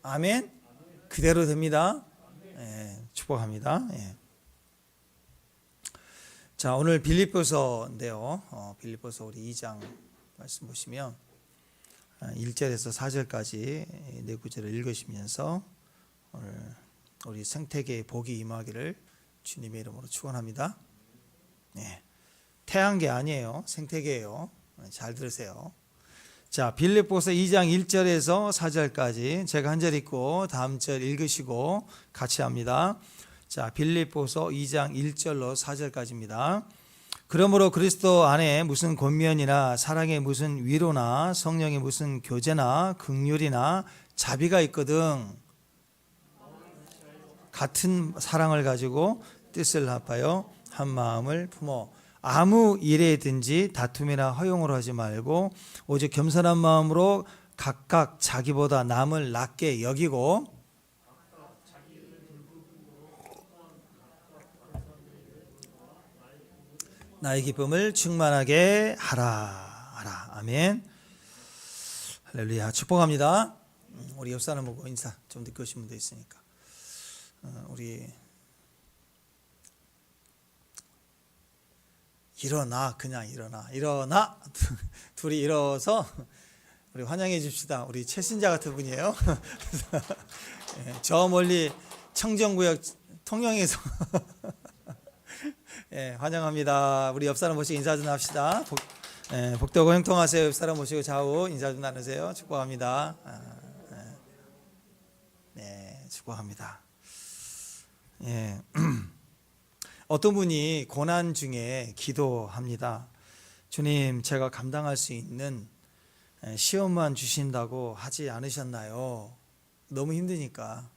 아멘. 그대로 됩니다. 예, 축복합니다. 예. 자, 오늘 빌립보서인데요. 빌립보서 우리 2장 말씀 보시면 1절에서 4절까지 네 구절을 읽으시면서 오늘 우리 생태계의 복이 임하기를 주님의 이름으로 축원합니다. 네. 태양계 아니에요. 생태계예요. 잘 들으세요. 자, 빌립보서 2장 1절에서 4절까지 제가 한 절 읽고 다음 절 읽으시고 같이 합니다. 자, 빌립보서 2장 1절로 4절까지입니다. 그러므로 그리스도 안에 무슨 권면이나 사랑의 무슨 위로나 성령의 무슨 교제나 긍휼이나 자비가 있거든 같은 사랑을 가지고 뜻을 합하여 한 마음을 품어 아무 일에든지 다툼이나 허용을 하지 말고 오직 겸손한 마음으로 각각 자기보다 남을 낮게 여기고 나의 기쁨을 충만하게 하라. 아멘. 할렐루야. 축복합니다. 우리 옆 사람 보고 인사 좀 듣고 오신 분도 있으니까. 우리 그냥 일어나 둘이 일어서 우리 환영해 줍시다. 우리 최신자 같은 분이에요. 저 멀리 청정구역 통영에서 환영합니다. 우리 옆 사람 모시고 인사 좀 합시다. 복되고 형통하세요. 옆 사람 모시고 좌우 인사 좀 나누세요. 축복합니다. 네, 축복합니다. 예. 어떤 분이 고난 중에 기도합니다. 주님, 제가 감당할 수 있는 시험만 주신다고 하지 않으셨나요? 너무 힘드니까.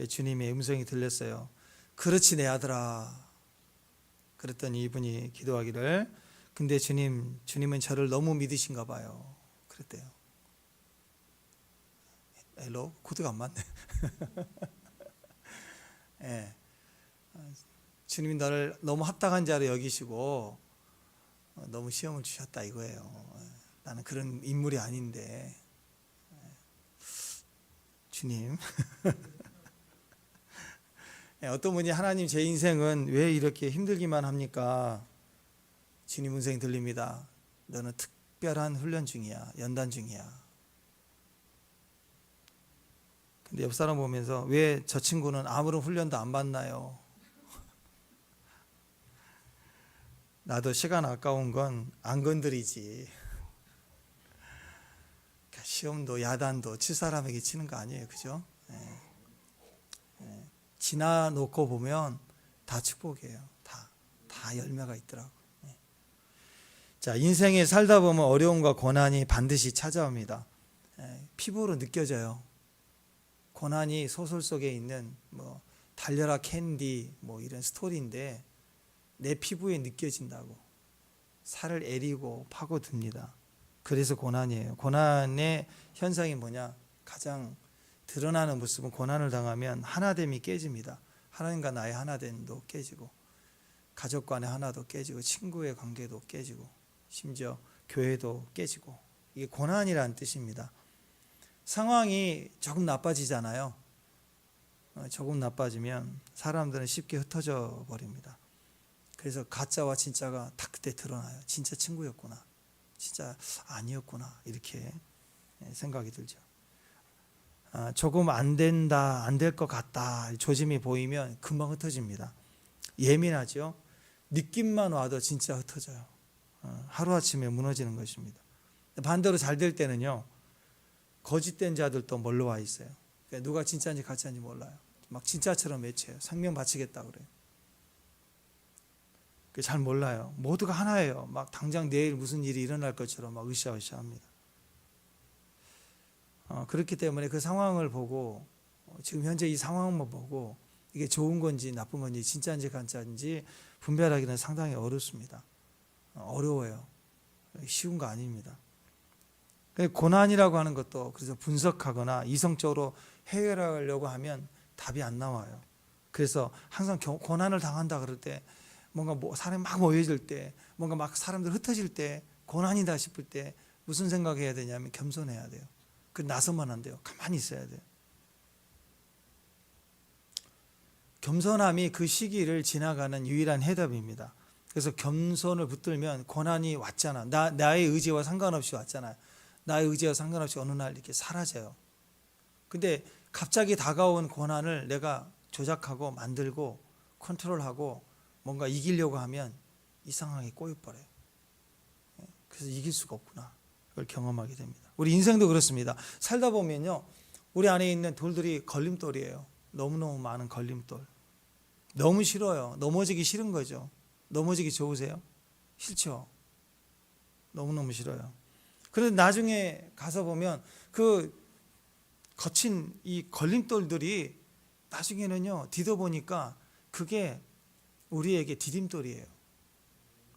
주님의 음성이 들렸어요. 그렇지 내 아들아. 그랬더니 이분이 기도하기를, 근데 주님은 저를 너무 믿으신가 봐요. 그랬대요. 헬로? 코드가 안 맞네. 예. 주님이 너를 너무 합당한 자로 여기시고 너무 시험을 주셨다 이거예요. 나는 그런 인물이 아닌데 주님. 어떤 분이 하나님 제 인생은 왜 이렇게 힘들기만 합니까? 주님 음성이 들립니다. 너는 특별한 훈련 중이야. 연단 중이야. 근데 옆 사람 보면서 왜 저 친구는 아무런 훈련도 안 받나요? 나도 시간 아까운 건 안 건드리지. 시험도 야단도 칠 사람에게 치는 거 아니에요. 그죠? 지나놓고 보면 다 축복이에요. 다 열매가 있더라고. 자, 인생에 살다 보면 어려움과 고난이 반드시 찾아옵니다. 피부로 느껴져요. 고난이 소설 속에 있는 달려라 캔디 이런 스토리인데 내 피부에 느껴진다고. 살을 애리고 파고듭니다. 그래서 고난이에요. 고난의 현상이 뭐냐? 가장 드러나는 모습은 고난을 당하면 하나됨이 깨집니다. 하나님과 나의 하나됨도 깨지고 가족 간의 하나도 깨지고 친구의 관계도 깨지고 심지어 교회도 깨지고, 이게 고난이라는 뜻입니다. 상황이 조금 나빠지잖아요. 조금 나빠지면 사람들은 쉽게 흩어져 버립니다. 그래서 가짜와 진짜가 다 그때 드러나요. 진짜 친구였구나, 진짜 아니었구나, 이렇게 생각이 들죠. 조금 안 된다, 안 될 것 같다, 조짐이 보이면 금방 흩어집니다. 예민하죠. 느낌만 와도 진짜 흩어져요. 하루아침에 무너지는 것입니다. 반대로 잘 될 때는요, 거짓된 자들도 몰려와 있어요. 그러니까 누가 진짜인지 가짜인지 몰라요. 막 진짜처럼 외쳐요. 생명 바치겠다 그래요. 잘 몰라요. 모두가 하나예요. 막 당장 내일 무슨 일이 일어날 것처럼 막 으쌰으쌰합니다. 그렇기 때문에 그 상황을 보고, 지금 현재 이 상황만 보고 이게 좋은 건지 나쁜 건지 진짜인지 가짜인지 분별하기는 상당히 어렵습니다. 어려워요. 쉬운 거 아닙니다. 고난이라고 하는 것도 그래서 분석하거나 이성적으로 해결하려고 하면 답이 안 나와요. 그래서 항상 고난을 당한다 그럴 때, 뭔가 사람이 막 모여질 때, 뭔가 막 사람들 흩어질 때, 고난이다 싶을 때 무슨 생각해야 되냐면 겸손해야 돼요. 나서면 안 돼요. 가만히 있어야 돼요. 겸손함이 그 시기를 지나가는 유일한 해답입니다. 그래서 겸손을 붙들면 고난이 왔잖아. 나의 의지와 상관없이 왔잖아요. 나의 의지와 상관없이 어느 날 이렇게 사라져요. 근데 갑자기 다가온 고난을 내가 조작하고 만들고 컨트롤하고 뭔가 이기려고 하면 이상하게 꼬여버려요. 그래서 이길 수가 없구나. 그걸 경험하게 됩니다. 우리 인생도 그렇습니다. 살다 보면요, 우리 안에 있는 돌들이 걸림돌이에요. 너무너무 많은 걸림돌. 너무 싫어요. 넘어지기 싫은 거죠. 넘어지기 좋으세요? 싫죠. 너무너무 싫어요. 그런데 나중에 가서 보면 그 거친 이 걸림돌들이 나중에는요, 뒤져보니까 그게 우리에게 디딤돌이에요.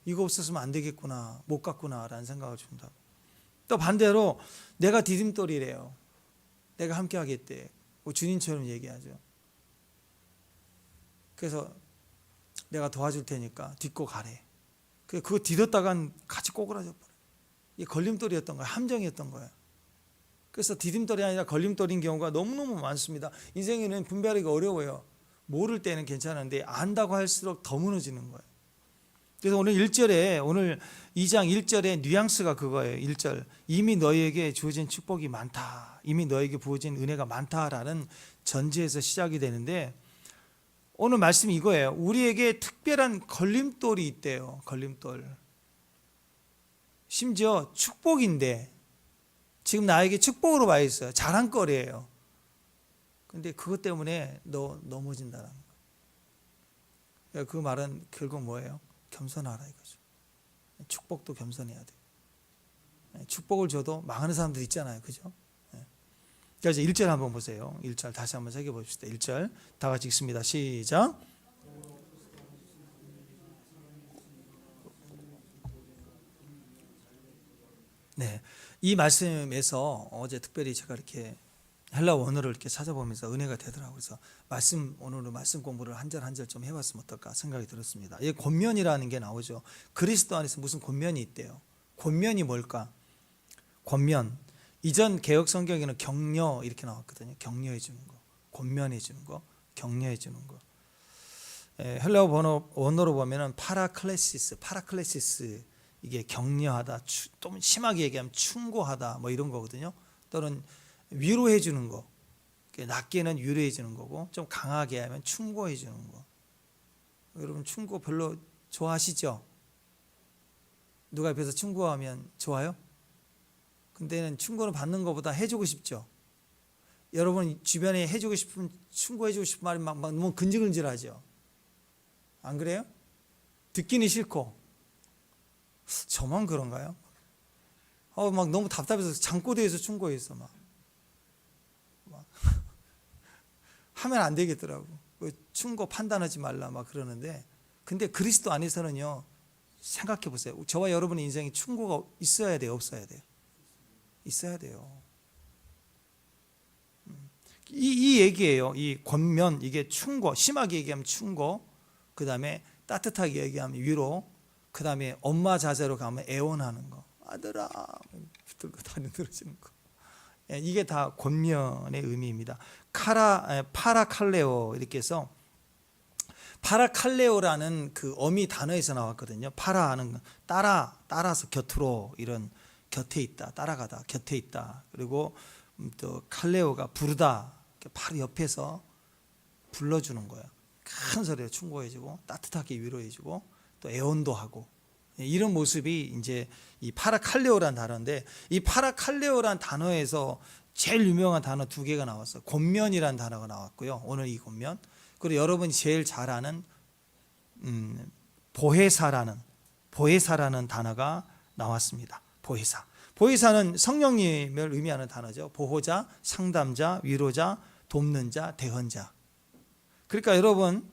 이거 없었으면 안 되겠구나, 못 갔구나 라는 생각을 줍니다. 또 반대로 내가 디딤돌이래요. 내가 함께 하겠대. 주님처럼 얘기하죠. 그래서 내가 도와줄 테니까 딛고 가래. 그거 디뎠다간 같이 꼬그라져 버려요. 이게 걸림돌이었던 거예요. 함정이었던 거예요. 그래서 디딤돌이 아니라 걸림돌인 경우가 너무너무 많습니다. 인생에는 분별하기가 어려워요. 모를 때는 괜찮은데 안다고 할수록 더 무너지는 거예요. 그래서 오늘 1절에, 오늘 2장 1절의 뉘앙스가 그거예요. 1절, 이미 너희에게 주어진 축복이 많다, 이미 너희에게 부어진 은혜가 많다라는 전제에서 시작이 되는데, 오늘 말씀이 이거예요. 우리에게 특별한 걸림돌이 있대요. 걸림돌. 심지어 축복인데, 지금 나에게 축복으로 와 있어요. 자랑거리예요. 근데 그것 때문에 너 넘어진다는 거예요. 그 말은 결국 뭐예요? 겸손하라 이거죠. 축복도 겸손해야 돼요. 축복을 줘도 망하는 사람들 있잖아요. 그죠? 그래서 1절 한번 보세요. 1절 다시 한번 새겨봅시다. 1절 다 같이 읽습니다. 시작. 네, 이 말씀에서 어제 특별히 제가 이렇게 헬라 원어를 이렇게 찾아보면서 은혜가 되더라고요. 그래서 오늘은 말씀 공부를 한 절 한 절 좀 해봤으면 어떨까 생각이 들었습니다. 이 권면이라는 게 나오죠. 그리스도 안에서 무슨 권면이 있대요. 권면이 뭘까? 권면. 이전 개혁 성경에는 격려 이렇게 나왔거든요. 격려해 주는 거, 권면해 주는 거, 격려해 주는 거. 헬라어 원어로 보면은 파라클레시스, 이게 격려하다, 좀 심하게 얘기하면 충고하다 뭐 이런 거거든요. 또는 위로해 주는 거, 낮게는 위로해 주는 거고, 좀 강하게 하면 충고해 주는 거. 여러분 충고 별로 좋아하시죠? 누가 옆에서 충고하면 좋아요? 근데는 충고는 받는 것보다 해주고 싶죠. 여러분 주변에 해주고 싶은, 충고해주고 싶은 말이 막 너무 근질근질하죠. 안 그래요? 듣기는 싫고. 저만 그런가요? 막 너무 답답해서 잠꼬대에서 충고해서 막 하면 안 되겠더라고. 충고 판단하지 말라 막 그러는데, 근데 그리스도 안에서는요, 생각해 보세요. 저와 여러분의 인생에 충고가 있어야 돼요, 없어야 돼요? 있어야 돼요. 이 얘기예요. 이 권면, 이게 충고, 심하게 얘기하면 충고, 그 다음에 따뜻하게 얘기하면 위로, 그 다음에 엄마 자세로 가면 애원하는 거. 아들아, 붙들고 다리 늘어지는 거. 이게 다 권면의 의미입니다. 파라칼레오 이렇게 해서, 파라칼레오라는 그 어미 단어에서 나왔거든요. 파라하는 따라서 곁으로, 이런 곁에 있다, 따라가다, 곁에 있다. 그리고 또 칼레오가 부르다, 바로 옆에서 불러주는 거예요. 큰 소리로 충고해주고 따뜻하게 위로해주고 또 애원도 하고, 이런 모습이 이제 이 파라칼레오란 단어인데, 이 파라칼레오란 단어에서 제일 유명한 단어 두 개가 나왔어요. 권면이란 단어가 나왔고요. 오늘 이 권면. 그리고 여러분이 제일 잘 아는 보혜사라는 단어가 나왔습니다. 보혜사는 성령님을 의미하는 단어죠. 보호자, 상담자, 위로자, 돕는 자, 대언자. 그러니까 여러분,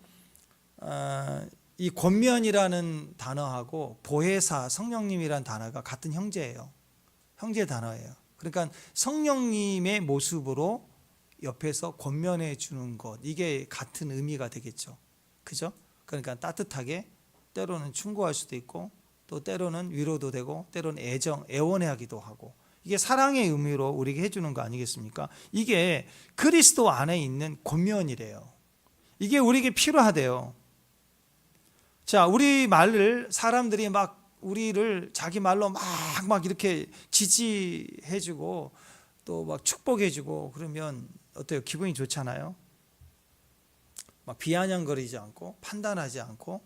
이 권면이라는 단어하고 보혜사, 성령님이라는 단어가 같은 형제예요. 형제 단어예요. 그러니까 성령님의 모습으로 옆에서 권면해 주는 것, 이게 같은 의미가 되겠죠. 그죠? 그러니까 따뜻하게, 때로는 충고할 수도 있고, 또 때로는 위로도 되고, 때로는 애원하기도 하고, 이게 사랑의 의미로 우리에게 해주는 거 아니겠습니까? 이게 그리스도 안에 있는 권면이래요. 이게 우리에게 필요하대요. 자, 우리 말을 사람들이 막 우리를 자기 말로 막 이렇게 지지해주고 또 막 축복해주고 그러면 어때요? 기분이 좋잖아요. 막 비아냥거리지 않고 판단하지 않고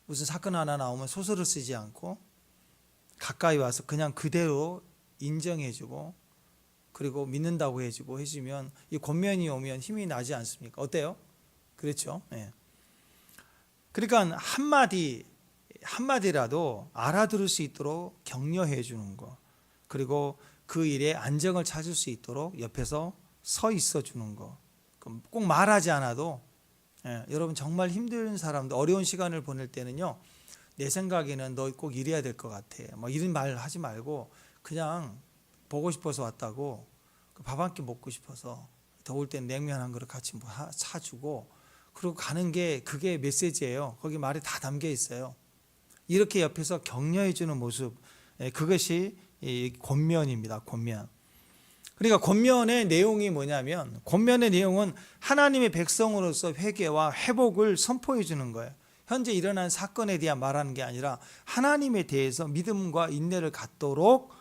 무슨 사건 하나 나오면 소설을 쓰지 않고 가까이 와서 그냥 그대로 인정해주고 그리고 믿는다고 해주면 이 권면이 오면 힘이 나지 않습니까? 어때요? 그렇죠? 예. 그러니까 한마디라도 알아들을 수 있도록 격려해 주는 거, 그리고 그 일에 안정을 찾을 수 있도록 옆에서 서 있어 주는 거. 꼭 말하지 않아도 여러분 정말 힘든 사람들 어려운 시간을 보낼 때는요, 내 생각에는 너 꼭 이래야 될 것 같아, 뭐 이런 말 하지 말고 그냥 보고 싶어서 왔다고, 밥 한 끼 먹고 싶어서 더울 땐 냉면 한 그릇 같이 사주고 그리고 가는 게 그게 메시지예요. 거기 말이 다 담겨 있어요. 이렇게 옆에서 격려해 주는 모습, 그것이 권면입니다. 권면. 그러니까 권면의 내용이 뭐냐면, 권면의 내용은 하나님의 백성으로서 회개와 회복을 선포해 주는 거예요. 현재 일어난 사건에 대한 말하는 게 아니라 하나님에 대해서 믿음과 인내를 갖도록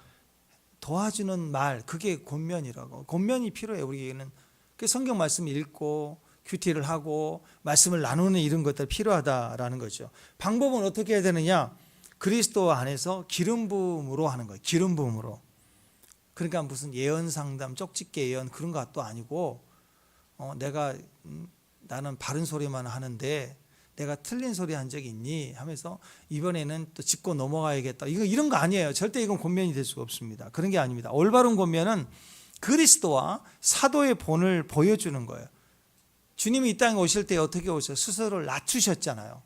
도와주는 말, 그게 권면이라고. 권면이 필요해요. 우리에게는. 그 성경 말씀 읽고 큐티를 하고 말씀을 나누는 이런 것들 필요하다라는 거죠. 방법은 어떻게 해야 되느냐? 그리스도 안에서 기름 부음으로 하는 거예요. 기름 부음으로. 그러니까 무슨 예언 상담, 쪽집게 예언 그런 것도 아니고, 나는 바른 소리만 하는데 내가 틀린 소리 한 적이 있니? 하면서 이번에는 또 짚고 넘어가야겠다. 이런 거 아니에요. 절대 이건 권면이 될 수가 없습니다. 그런 게 아닙니다. 올바른 권면은 그리스도와 사도의 본을 보여주는 거예요. 주님이 이 땅에 오실 때 어떻게 오셔요? 스스로를 낮추셨잖아요.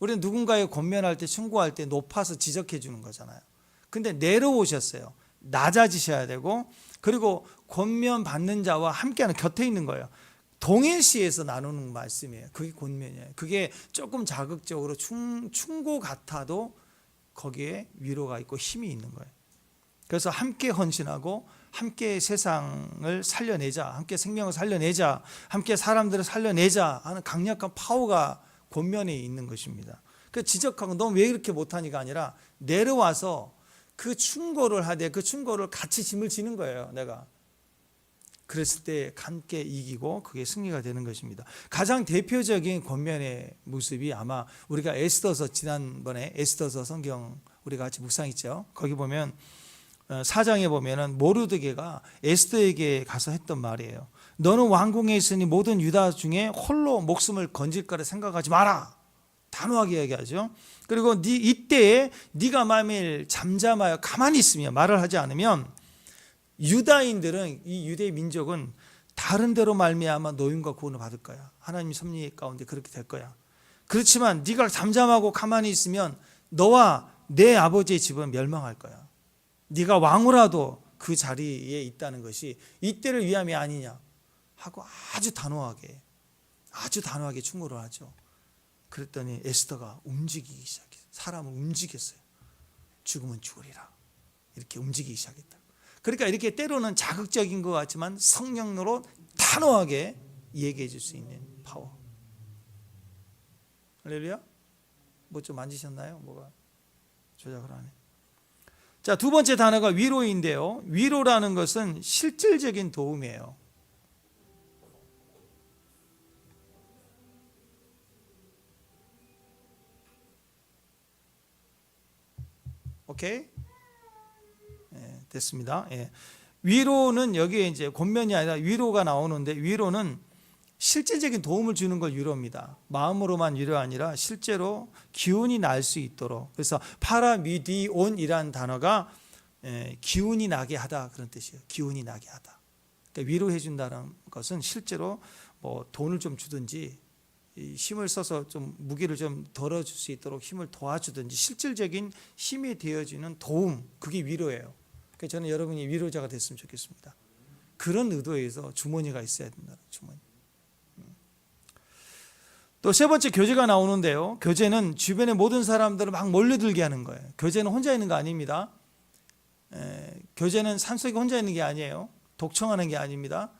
우리는 누군가에 권면할 때, 충고할 때 높아서 지적해 주는 거잖아요. 근데 내려오셨어요. 낮아지셔야 되고, 그리고 권면 받는 자와 함께하는, 곁에 있는 거예요. 동일시에서 나누는 말씀이에요. 그게 권면이에요. 그게 조금 자극적으로 충고 같아도 거기에 위로가 있고 힘이 있는 거예요. 그래서 함께 헌신하고 함께 세상을 살려내자, 함께 생명을 살려내자, 함께 사람들을 살려내자 하는 강력한 파워가 권면에 있는 것입니다. 그 지적하고 너 왜 이렇게 못하니가 아니라 내려와서 그 충고를 하되 그 충고를 같이 짐을 지는 거예요. 내가 그랬을 때 함께 이기고 그게 승리가 되는 것입니다. 가장 대표적인 권면의 모습이 아마 우리가 에스더서, 지난번에 에스더서 성경 우리가 같이 묵상했죠. 거기 보면 4장에 보면은 모르드게가 에스더에게 가서 했던 말이에요. 너는 왕궁에 있으니 모든 유다 중에 홀로 목숨을 건질 거라 생각하지 마라. 단호하게 얘기하죠. 그리고 이때에 네가 만일 잠잠하여 가만히 있으면, 말을 하지 않으면 유다인들은, 이 유대 민족은 다른 데로 말미암아 노임과 구원을 받을 거야. 하나님 섭리 가운데 그렇게 될 거야. 그렇지만 네가 잠잠하고 가만히 있으면 너와 내 아버지의 집은 멸망할 거야. 네가 왕후라도 그 자리에 있다는 것이 이때를 위함이 아니냐 하고 아주 단호하게 충고를 하죠. 그랬더니 에스더가 움직이기 시작했어요. 사람을 움직였어요. 죽으면 죽으리라. 이렇게 움직이기 시작했다. 그러니까 이렇게 때로는 자극적인 것 같지만 성령으로 단호하게 얘기해 줄 수 있는 파워. 할렐루야? 뭐 좀 만지셨나요? 뭐가 조작을 하네. 자, 두 번째 단어가 위로인데요. 위로라는 것은 실질적인 도움이에요. 오케이? 됐습니다. 위로는 여기에 이제 권면이 아니라 위로가 나오는데, 위로는 실질적인 도움을 주는 걸 위로입니다. 마음으로만 위로 아니라 실제로 기운이 날 수 있도록. 그래서 파라미디온이라는 단어가 기운이 나게 하다, 그런 뜻이에요. 기운이 나게 하다. 그러니까 위로해 준다는 것은 실제로 뭐 돈을 좀 주든지 힘을 써서 좀 무게를 좀 덜어줄 수 있도록 힘을 도와주든지 실질적인 힘이 되어지는 도움, 그게 위로예요. 그러니까 저는 여러분이 위로자가 됐으면 좋겠습니다. 그런 의도에서 주머니가 있어야 된다. 주머니. 또 세 번째 교제가 나오는데요. 교제는 주변의 모든 사람들을 막 몰려들게 하는 거예요. 교제는 혼자 있는 거 아닙니다. 교제는 산속에 혼자 있는 게 아니에요. 독청하는 게 아닙니다.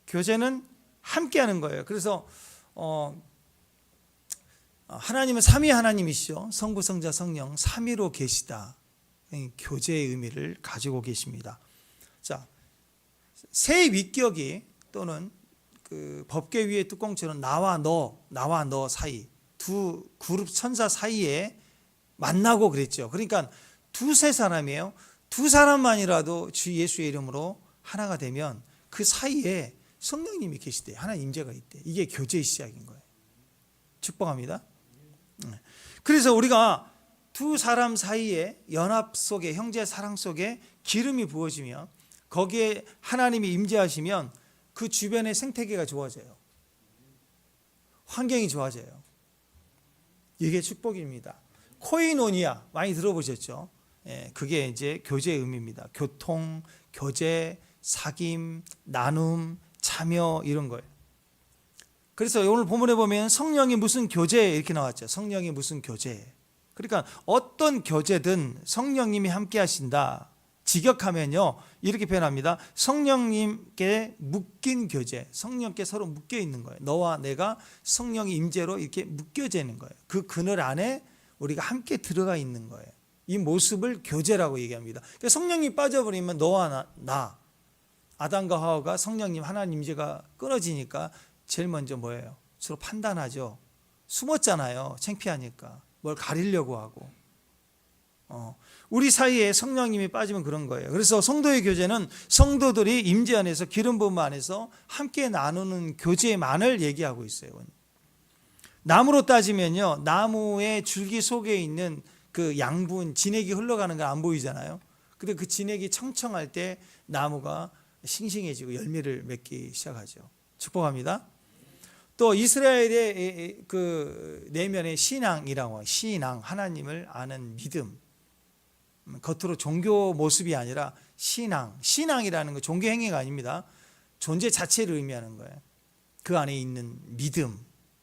교제는 함께 하는 거예요. 그래서 하나님은 삼위 하나님이시죠. 성부, 성자, 성령 삼위로 계시다. 교제의 의미를 가지고 계십니다. 자, 새 윗격이 또는 그 법궤 위의 뚜껑처럼 나와 너 사이, 두 그룹 천사 사이에 만나고 그랬죠. 그러니까 두세 사람이에요. 두 사람만이라도 주 예수의 이름으로 하나가 되면 그 사이에 성령님이 계시대. 하나님 임재가 있대. 이게 교제의 시작인 거예요. 축복합니다. 그래서 우리가 두 사람 사이에 연합 속에, 형제 사랑 속에 기름이 부어지면, 거기에 하나님이 임재하시면 그 주변의 생태계가 좋아져요. 환경이 좋아져요. 이게 축복입니다. 코이노니아 많이 들어보셨죠? 그게 이제 교제의 의미입니다. 교통, 교제, 사귐, 나눔, 참여, 이런 거예요. 그래서 오늘 본문에 보면 성령이 무슨 교제 이렇게 나왔죠. 성령이 무슨 교제. 그러니까 어떤 교제든 성령님이 함께 하신다. 직역하면요 이렇게 표현합니다. 성령님께 묶인 교제, 성령께 서로 묶여 있는 거예요. 너와 내가 성령의 임재로 이렇게 묶여져 있는 거예요. 그 그늘 안에 우리가 함께 들어가 있는 거예요. 이 모습을 교제라고 얘기합니다. 그러니까 성령이 빠져버리면 너와 나 아담과 하와가 성령님 하나님 임재가 끊어지니까 제일 먼저 뭐예요? 서로 판단하죠. 숨었잖아요. 창피하니까 뭘 가리려고 하고. 우리 사이에 성령님이 빠지면 그런 거예요. 그래서 성도의 교제는 성도들이 임재 안에서 기름 부음 안에서 함께 나누는 교제만을 얘기하고 있어요. 나무로 따지면요, 나무의 줄기 속에 있는 그 양분, 진액이 흘러가는 건 안 보이잖아요. 근데 그 진액이 청청할 때 나무가 싱싱해지고 열매를 맺기 시작하죠. 축복합니다. 또 이스라엘의 그 내면의 신앙이라고, 신앙, 하나님을 아는 믿음, 겉으로 종교 모습이 아니라 신앙이라는 거 종교 행위가 아닙니다. 존재 자체를 의미하는 거예요. 그 안에 있는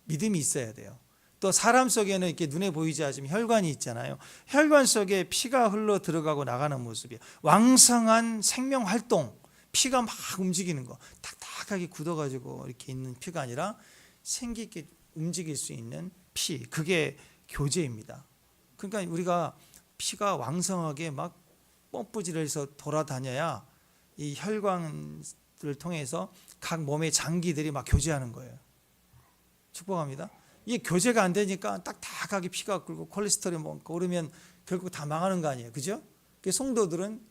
믿음이 있어야 돼요. 또 사람 속에는 이렇게 눈에 보이지 않지만 혈관이 있잖아요. 혈관 속에 피가 흘러 들어가고 나가는 모습이에요. 왕성한 생명 활동, 피가 막 움직이는 거, 탁탁하게 굳어가지고 이렇게 있는 피가 아니라 생기 있게 움직일 수 있는 피, 그게 교제입니다. 그러니까 우리가 피가 왕성하게 막 펌프질해서 돌아다녀야 이 혈관을 통해서 각 몸의 장기들이 막 교제하는 거예요. 축복합니다. 이게 교제가 안 되니까 딱딱하게 피가 끓고 콜레스테롤이 많고 그러면 결국 다 망하는 거 아니에요. 그죠? 성도들은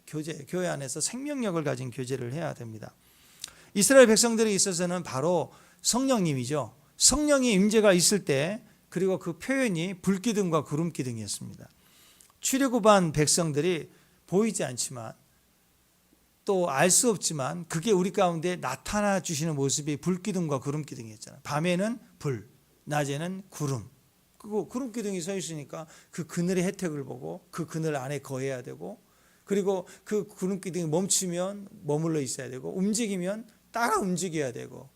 교회 안에서 생명력을 가진 교제를 해야 됩니다. 이스라엘 백성들에 있어서는 바로 성령님이죠. 성령의 임재가 있을 때, 그리고 그 표현이 불기둥과 구름기둥이었습니다. 출애굽한 백성들이 보이지 않지만 또 알 수 없지만 그게 우리 가운데 나타나 주시는 모습이 불기둥과 구름기둥이었잖아요. 밤에는 불, 낮에는 구름. 그리고 구름기둥이 서 있으니까 그 그늘의 혜택을 보고 그 그늘 안에 거해야 되고, 그리고 그 구름기둥이 멈추면 머물러 있어야 되고, 움직이면 따라 움직여야 되고.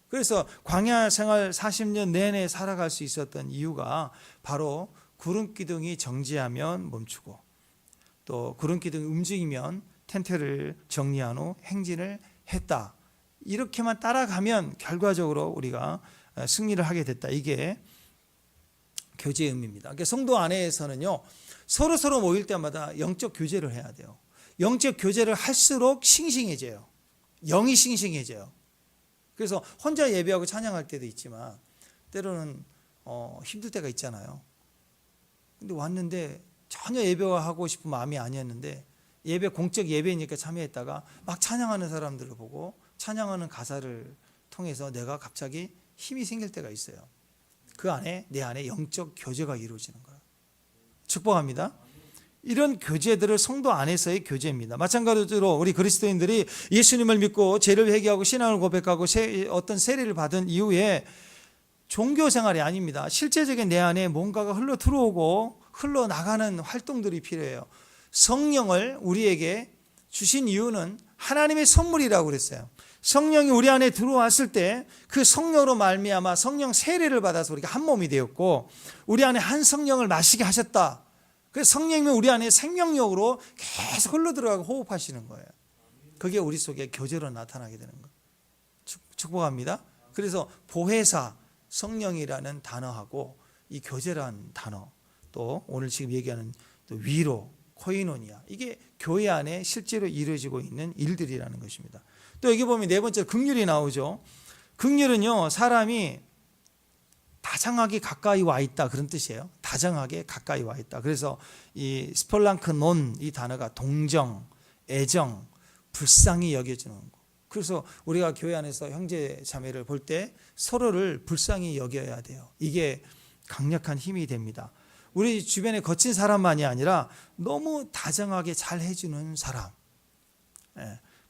그래서 광야 생활 40년 내내 살아갈 수 있었던 이유가 바로 구름기둥이 정지하면 멈추고, 또 구름기둥이 움직이면 텐트를 정리한 후 행진을 했다. 이렇게만 따라가면 결과적으로 우리가 승리를 하게 됐다. 이게 교제의 의미입니다. 그러니까 성도 안에서는요, 서로 모일 때마다 영적 교제를 해야 돼요. 영적 교제를 할수록 싱싱해져요. 영이 싱싱해져요. 그래서 혼자 예배하고 찬양할 때도 있지만 때로는 힘들 때가 있잖아요. 근데 왔는데 전혀 예배하고 싶은 마음이 아니었는데 예배, 공적 예배니까 참여했다가 막 찬양하는 사람들을 보고 찬양하는 가사를 통해서 내가 갑자기 힘이 생길 때가 있어요. 그 안에, 내 안에 영적 교제가 이루어지는 거예요. 축복합니다. 이런 교제들을 성도 안에서의 교제입니다. 마찬가지로 우리 그리스도인들이 예수님을 믿고 죄를 회개하고 신앙을 고백하고 어떤 세례를 받은 이후에 종교 생활이 아닙니다. 실제적인 내 안에 뭔가가 흘러 들어오고 흘러나가는 활동들이 필요해요. 성령을 우리에게 주신 이유는 하나님의 선물이라고 그랬어요. 성령이 우리 안에 들어왔을 때 그 성령으로 말미암아 성령 세례를 받아서 우리가 한 몸이 되었고, 우리 안에 한 성령을 마시게 하셨다. 그래서 성령이 우리 안에 생명력으로 계속 흘러들어가고 호흡하시는 거예요. 그게 우리 속에 교제로 나타나게 되는 거예요. 축복합니다. 그래서 보혜사, 성령이라는 단어하고 이 교제라는 단어, 또 오늘 지금 얘기하는 또 위로, 코이노니아, 이게 교회 안에 실제로 이루어지고 있는 일들이라는 것입니다. 또 여기 보면 네 번째 긍휼이 나오죠. 긍휼은요, 사람이 다정하게 가까이 와 있다, 그런 뜻이에요. 다정하게 가까이 와 있다. 그래서 이 스폴랑크논, 이 단어가 동정, 애정, 불쌍히 여겨주는 거. 그래서 우리가 교회 안에서 형제 자매를 볼 때 서로를 불쌍히 여겨야 돼요. 이게 강력한 힘이 됩니다. 우리 주변에 거친 사람만이 아니라 너무 다정하게 잘 해주는 사람,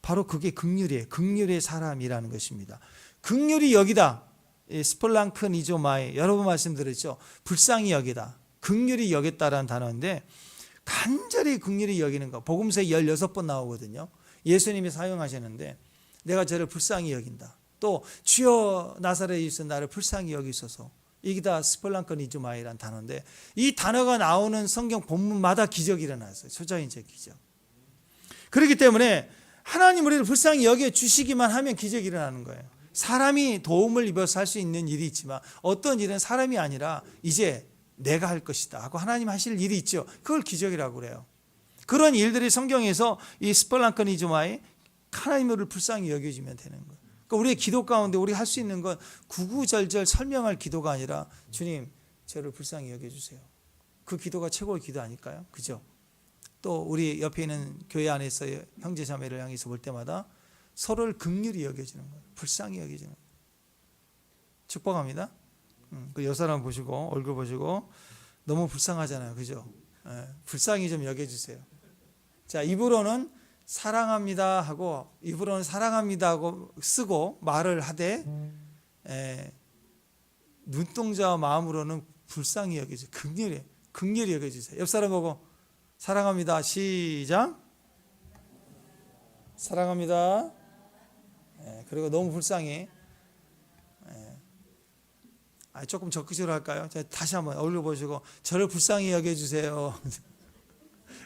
바로 그게 긍휼이에요. 긍휼의 사람이라는 것입니다. 긍휼히 여기다, 스폴랑크니조마이, 여러 번 말씀드렸죠. 불쌍히 여기다, 긍휼히 여겼다라는 단어인데, 간절히 긍휼히 여기는 거, 복음서에 16번 나오거든요. 예수님이 사용하셨는데, 내가 저를 불쌍히 여긴다. 또 주여 나사렛에 있어 나를 불쌍히 여기소서. 이게 다 스폴랑크니조마이라는 단어인데, 이 단어가 나오는 성경 본문마다 기적이 일어났어요. 초자연적 기적. 그렇기 때문에 하나님 우리를 불쌍히 여겨주시기만 하면 기적이 일어나는 거예요. 사람이 도움을 입어서 할 수 있는 일이 있지만 어떤 일은 사람이 아니라 이제 내가 할 것이다 하고 하나님 하실 일이 있죠. 그걸 기적이라고 그래요. 그런 일들이 성경에서 이 스폴랑크니조마이, 하나님을 불쌍히 여겨주면 되는 거예요. 그러니까 우리의 기도 가운데 우리가 할 수 있는 건 구구절절 설명할 기도가 아니라 주님 저를 불쌍히 여겨주세요. 그 기도가 최고의 기도 아닐까요? 그죠? 또 우리 옆에 있는 교회 안에서 형제 자매를 향해서 볼 때마다 서로를 긍휼히 여겨주는 거예요. 불쌍히 여겨주는 거예요. 축복합니다. 그 여사람 보시고 얼굴 보시고 너무 불쌍하잖아요. 그죠? 불쌍히 좀 여겨주세요. 자, 입으로는 사랑합니다 하고, 입으로는 사랑합니다 하고 쓰고 말을 하되, 눈동자와 마음으로는 불쌍히 여겨주세요. 긍휼히 여겨주세요. 옆 사람 보고 사랑합니다. 시작. 사랑합니다. 그리고 너무 불쌍히. 조금 적극적으로 할까요? 다시 한번 얼굴 보시고 저를 불쌍히 여겨주세요.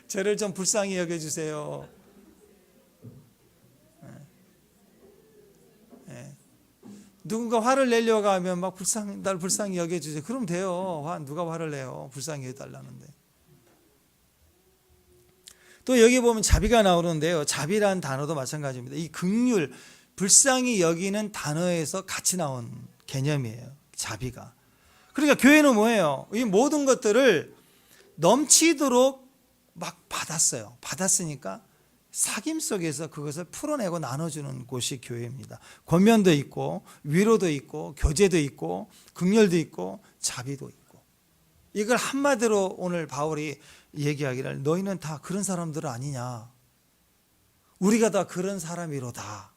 저를 좀 불쌍히 여겨주세요. 누군가 화를 내려고 하면 막 나를 불쌍히 여겨주세요. 그럼 돼요. 누가 화를 내요? 불쌍히 여겨달라는데. 또 여기 보면 자비가 나오는데요. 자비라는 단어도 마찬가지입니다. 이 긍휼, 불쌍히 여기는 단어에서 같이 나온 개념이에요. 자비가. 그러니까 교회는 뭐예요? 이 모든 것들을 넘치도록 막 받았어요. 받았으니까 사귐 속에서 그것을 풀어내고 나눠주는 곳이 교회입니다. 권면도 있고 위로도 있고 교제도 있고 긍휼도 있고 자비도 있고. 이걸 한마디로 오늘 바울이 얘기하기를 너희는 다 그런 사람들 아니냐. 우리가 다 그런 사람이로다.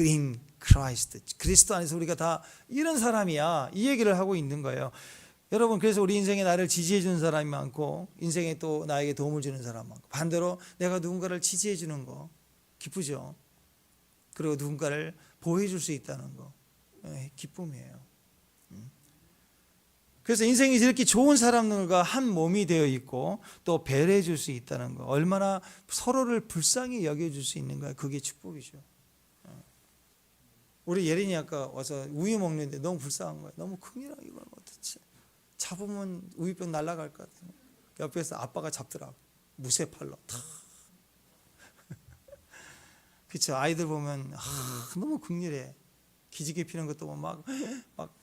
In Christ. 그리스도 안에서 우리가 다 이런 사람이야. 이 얘기를 하고 있는 거예요. 여러분, 그래서 우리 인생에 나를 지지해 주는 사람이 많고 인생에 또 나에게 도움을 주는 사람 많고, 반대로 내가 누군가를 지지해 주는 거 기쁘죠. 그리고 누군가를 보호해 줄 수 있다는 거 기쁨이에요. 그래서 인생이 이렇게 좋은 사람들과 한 몸이 되어 있고 또 배려해 줄 수 있다는 거, 얼마나 서로를 불쌍히 여겨줄 수 있는 거야. 그게 축복이죠. 우리 예린이 아까 와서 우유 먹는데 너무 불쌍한 거야. 너무 긍휼하게 이걸 어떻지? 잡으면 우유병 날아갈 것 같아요. 옆에서 아빠가 잡더라고. 무쇠팔로 탁. 그렇죠. 아이들 보면 너무 긍휼해. 기지개 피는 것도 막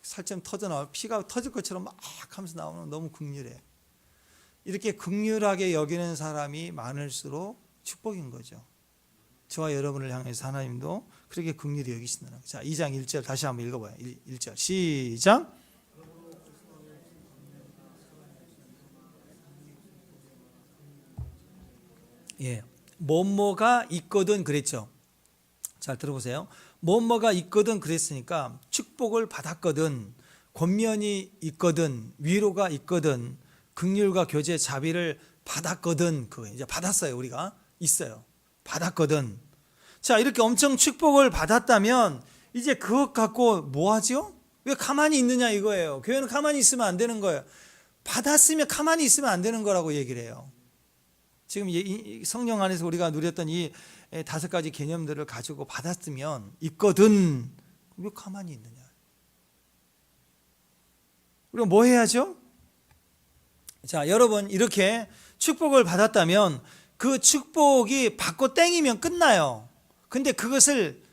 살점 터져 나와, 피가 터질 것처럼 막 하면서 나오는, 너무 긍휼해. 이렇게 긍휼하게 여기는 사람이 많을수록 축복인 거죠. 저와 여러분을 향해서 하나님도 그렇게 긍휼히 여기신다는 거죠. 자, 2장 1절 다시 한번 읽어봐요. 1절 시작. 예, 뭐뭐가 있거든 그랬죠. 잘 들어보세요. 뭐뭐가 있거든 그랬으니까 축복을 받았거든, 권면이 있거든, 위로가 있거든, 긍휼과 교제, 자비를 받았거든. 그거 이제 받았어요. 우리가 있어요. 받았거든. 자, 이렇게 엄청 축복을 받았다면 이제 그것 갖고 뭐 하죠? 왜 가만히 있느냐 이거예요. 교회는 가만히 있으면 안 되는 거예요. 받았으면 가만히 있으면 안 되는 거라고 얘기를 해요. 지금 성령 안에서 우리가 누렸던 이 5가지 개념들을 가지고 받았으면 있거든. 왜 가만히 있느냐? 그럼 뭐 해야죠? 자, 여러분 이렇게 축복을 받았다면 그 축복이 받고 땡이면 끝나요. 근데 그것을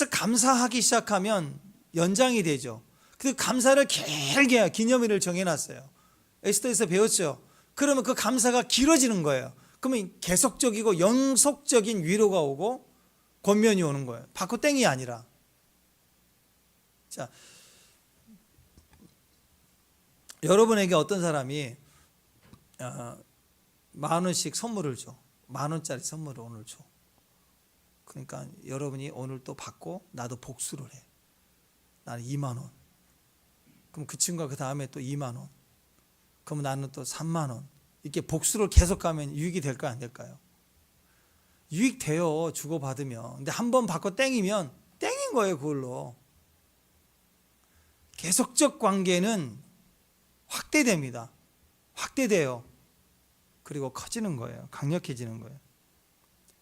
감사하기 시작하면 연장이 되죠. 그 감사를 길게 기념일을 정해놨어요. 에스더에서 배웠죠. 그러면 그 감사가 길어지는 거예요. 그러면 계속적이고 연속적인 위로가 오고 권면이 오는 거예요. 받고 땡이 아니라. 자, 여러분에게 어떤 사람이 10,000원씩 선물을 줘. 10,000원짜리 선물을 오늘 줘. 그러니까 여러분이 오늘 또 받고 나도 복수를 해. 나는 2만 원. 그럼 그 친구가 그 다음에 또 2만 원. 그럼 나는 또 3만 원. 이렇게 복수를 계속 가면 유익이 될까요, 안 될까요? 유익돼요, 주고받으면. 근데 한 번 받고 땡이면 땡인 거예요, 그걸로. 계속적 관계는 확대됩니다. 확대돼요. 그리고 커지는 거예요. 강력해지는 거예요.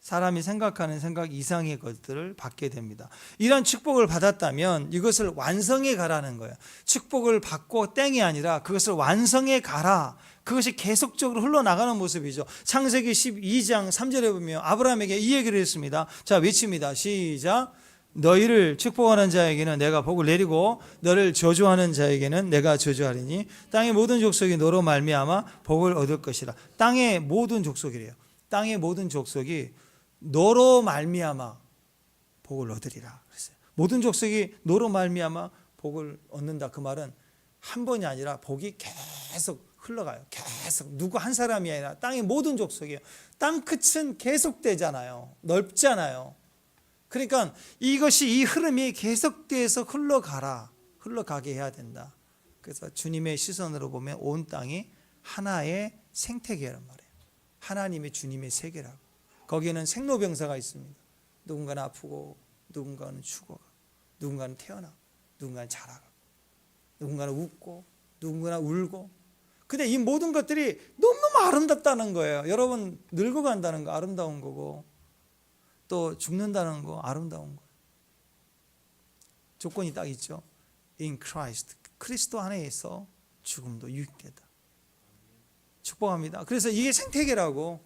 사람이 생각하는 생각 이상의 것들을 받게 됩니다. 이런 축복을 받았다면 이것을 완성해 가라는 거예요. 축복을 받고 땡이 아니라 그것을 완성해 가라. 그것이 계속적으로 흘러나가는 모습이죠. 창세기 12장 3절에 보면 아브라함에게 이 얘기를 했습니다. 자, 외칩니다. 시작. 너희를 축복하는 자에게는 내가 복을 내리고 너를 저주하는 자에게는 내가 저주하리니 땅의 모든 족속이 너로 말미암아 복을 얻을 것이라. 땅의 모든 족속이래요. 땅의 모든 족속이 너로 말미암아 복을 얻으리라 그랬어요. 모든 족속이 너로 말미암아 복을 얻는다. 그 말은 한 번이 아니라 복이 계속 흘러가요. 계속 누구 한 사람이 아니라 땅의 모든 족속이에요. 땅 끝은 계속되잖아요. 넓잖아요. 그러니까 이것이 이 흐름이 계속돼서 흘러가게 해야 된다. 그래서 주님의 시선으로 보면 온 땅이 하나의 생태계란 말이에요. 하나님의 주님의 세계라고. 거기에는 생로병사가 있습니다. 누군가는 아프고 누군가는 죽어가, 누군가는 태어나, 누군가는 자라가, 누군가는 웃고 누군가는 울고. 근데 이 모든 것들이 너무너무 아름답다는 거예요. 여러분, 늙어간다는 거 아름다운 거고 또 죽는다는 거 아름다운 거예요. 조건이 딱 있죠. In Christ, 그리스도 안에서 죽음도 유익되다. 축복합니다. 그래서 이게 생태계라고.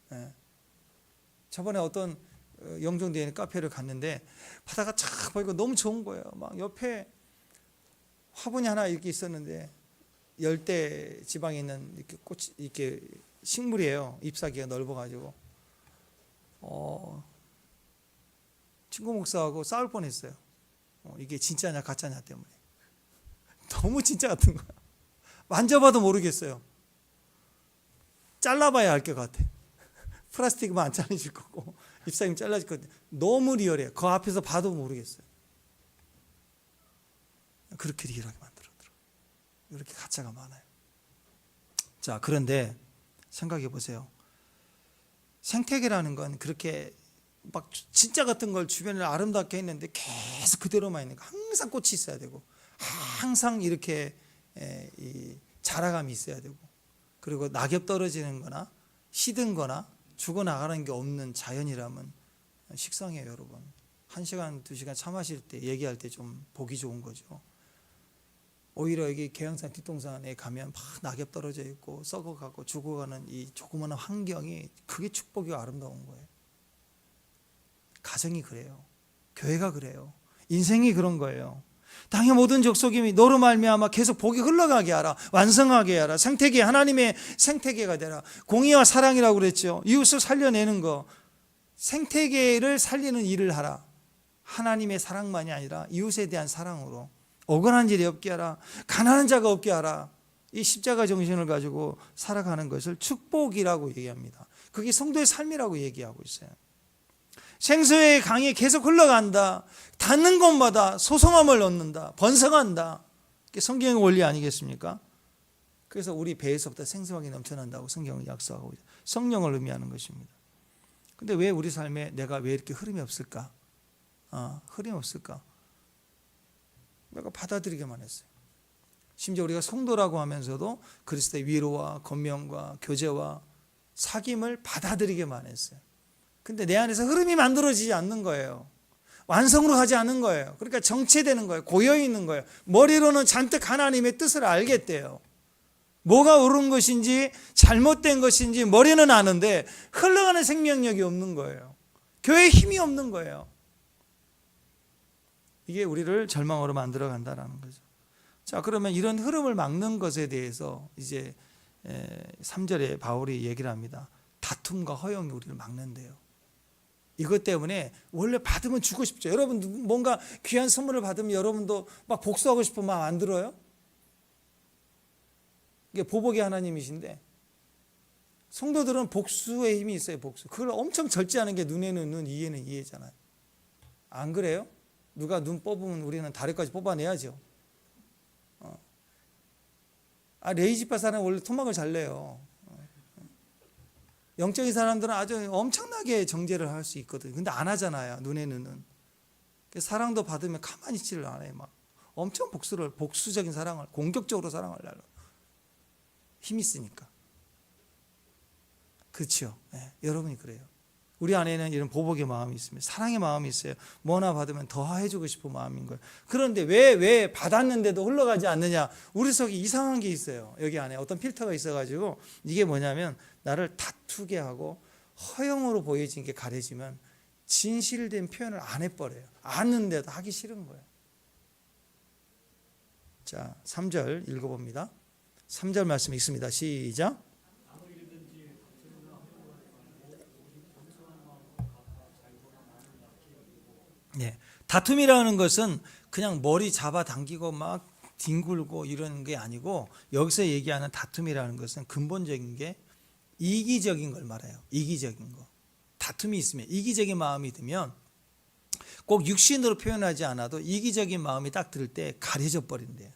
네. 저번에 어떤 영종도에 있는 카페를 갔는데 바다가 쫙 보이고 너무 좋은 거예요. 막 옆에 화분이 하나 이렇게 있었는데 열대 지방에 있는 이렇게 꽃 이렇게 식물이에요. 잎사귀가 넓어가지고 친구 목사하고 싸울 뻔했어요. 이게 진짜냐 가짜냐 때문에. 너무 진짜 같은 거야. 만져봐도 모르겠어요. 잘라봐야 알 것 같아. 플라스틱만 안 잘라질 거고 잎사귀 잘라질 것 같아. 너무 리얼해요. 그 앞에서 봐도 모르겠어요. 그렇게 리얼하게 만들었더라고요. 이렇게 가짜가 많아요. 자, 그런데 생각해 보세요. 생태계라는 건 그렇게 막 진짜 같은 걸 주변을 아름답게 했는데 계속 그대로만 있는 거. 항상 꽃이 있어야 되고 항상 이렇게 이 자라감이 있어야 되고 그리고 낙엽 떨어지는 거나 시든 거나 죽어나가는 게 없는 자연이라면 식상해요. 여러분, 1시간 2시간 차 마실 때 얘기할 때 좀 보기 좋은 거죠. 오히려 여기 계양산 뒷동산에 가면 막 낙엽 떨어져 있고 썩어가고 죽어가는 이 조그마한 환경이 그게 축복이고 아름다운 거예요. 가정이 그래요. 교회가 그래요. 인생이 그런 거예요. 땅의 모든 족속이 너로 말미암아 계속 복이 흘러가게 하라. 완성하게 하라. 생태계, 하나님의 생태계가 되라. 공의와 사랑이라고 그랬죠. 이웃을 살려내는 거. 생태계를 살리는 일을 하라. 하나님의 사랑만이 아니라 이웃에 대한 사랑으로 억울한 일이 없게 하라. 가난한 자가 없게 하라. 이 십자가 정신을 가지고 살아가는 것을 축복이라고 얘기합니다. 그게 성도의 삶이라고 얘기하고 있어요. 생수의 강이 계속 흘러간다. 닿는 곳마다 소성함을 얻는다. 번성한다. 이게 성경의 원리 아니겠습니까? 그래서 우리 배에서부터 생수강이 넘쳐난다고 성경은 약속하고 있어요. 성령을 의미하는 것입니다. 근데 왜 우리 삶에 내가 왜 이렇게 흐름이 없을까? 흐름이 없을까? 내가 받아들이기만 했어요. 심지어 우리가 성도라고 하면서도 그리스도의 위로와 권면과 교제와 사귐을 받아들이기만 했어요. 근데 내 안에서 흐름이 만들어지지 않는 거예요. 완성으로 가지 않은 거예요. 그러니까 정체되는 거예요. 고여 있는 거예요. 머리로는 잔뜩 하나님의 뜻을 알겠대요. 뭐가 옳은 것인지 잘못된 것인지 머리는 아는데 흘러가는 생명력이 없는 거예요. 교회에 힘이 없는 거예요. 이게 우리를 절망으로 만들어 간다는 거죠. 자, 그러면 이런 흐름을 막는 것에 대해서 이제 3절에 바울이 얘기를 합니다. 다툼과 허영이 우리를 막는데요. 이것 때문에 원래 받으면 주고 싶죠. 여러분 뭔가 귀한 선물을 받으면 여러분도 막 복수하고 싶은 마음 안 들어요? 이게 보복의 하나님이신데 성도들은 복수의 힘이 있어요. 복수. 그걸 엄청 절제하는 게 눈에는 눈, 이에는 이에잖아요. 안 그래요? 누가 눈 뽑으면 우리는 다리까지 뽑아내야죠. 레이지파 사람은 원래 토막을 잘 내요. 영적인 사람들은 아주 엄청나게 정죄를 할 수 있거든요. 근데 안 하잖아요. 눈에는 눈. 사랑도 받으면 가만히 있지를 않아요. 막 엄청 복수적인 사랑을, 공격적으로 사랑을 하려고. 힘이 있으니까. 그렇죠. 네, 여러분이 그래요. 우리 안에는 이런 보복의 마음이 있습니다. 사랑의 마음이 있어요. 뭐 하나 받으면 더 해주고 싶은 마음인 거예요. 그런데 왜 받았는데도 흘러가지 않느냐? 우리 속에 이상한 게 있어요. 여기 안에 어떤 필터가 있어가지고 이게 뭐냐면 나를 다투게 하고 허영으로 보여진 게 가려지면 진실된 표현을 안 해버려요. 아는데도 하기 싫은 거예요. 자, 3절 읽어봅니다. 3절 말씀 있습니다. 시작. 네, 다툼이라는 것은 그냥 머리 잡아당기고 막 뒹굴고 이런 게 아니고 여기서 얘기하는 다툼이라는 것은 근본적인 게 이기적인 걸 말해요. 이기적인 거. 다툼이 있으면 이기적인 마음이 들면 꼭 육신으로 표현하지 않아도 이기적인 마음이 딱 들 때 가려져 버린대요.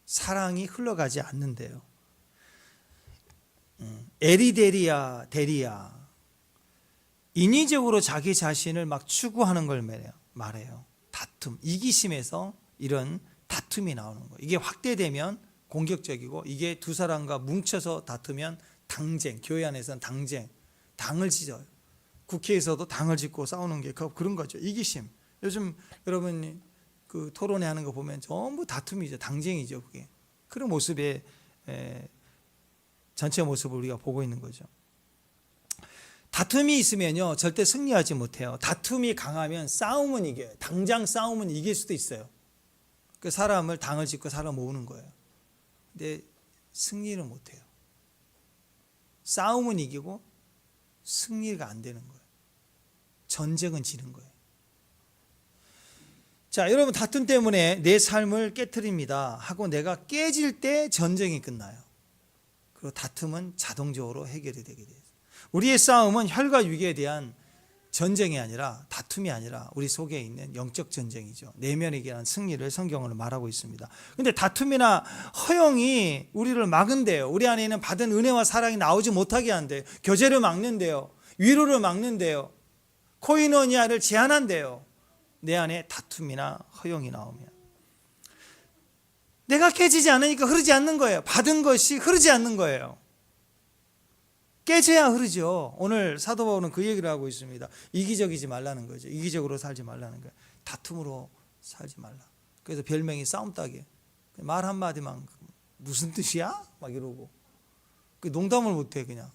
사랑이 흘러가지 않는데요. 에리데리아 데리아 인위적으로 자기 자신을 막 추구하는 걸 말해요. 다툼, 이기심에서 이런 다툼이 나오는 거예요. 이게 확대되면 공격적이고 이게 두 사람과 뭉쳐서 다투면 당쟁, 교회 안에서는 당쟁, 당을 지져요. 국회에서도 당을 짓고 싸우는 게 그런 거죠. 이기심. 요즘 여러분이 그 토론회 하는 거 보면 전부 다툼이죠. 당쟁이죠. 그게. 그런 모습의 전체 모습을 우리가 보고 있는 거죠. 다툼이 있으면요 절대 승리하지 못해요. 다툼이 강하면 싸움은 이겨요. 당장 싸움은 이길 수도 있어요. 그 사람을 당을 짓고 사람 모으는 거예요. 근데 승리를 못해요. 싸움은 이기고 승리가 안 되는 거예요. 전쟁은 지는 거예요. 자, 여러분 다툼 때문에 내 삶을 깨트립니다 하고 내가 깨질 때 전쟁이 끝나요. 그리고 다툼은 자동적으로 해결이 되게 돼요. 우리의 싸움은 혈과 육에 대한 전쟁이 아니라 다툼이 아니라 우리 속에 있는 영적 전쟁이죠. 내면에 대한 승리를 성경으로 말하고 있습니다. 그런데 다툼이나 허영이 우리를 막은데요. 우리 안에 있는 받은 은혜와 사랑이 나오지 못하게 한대요. 교제를 막는데요. 위로를 막는데요. 코이노니아를 제한한대요. 내 안에 다툼이나 허영이 나오면 내가 깨지지 않으니까 흐르지 않는 거예요. 받은 것이 흐르지 않는 거예요. 깨져야 흐르죠. 오늘 사도 바울은 그 얘기를 하고 있습니다. 이기적이지 말라는 거죠. 이기적으로 살지 말라는 거예요. 다툼으로 살지 말라. 그래서 별명이 싸움따기. 말 한마디만 무슨 뜻이야? 막 이러고 농담을 못해 그냥.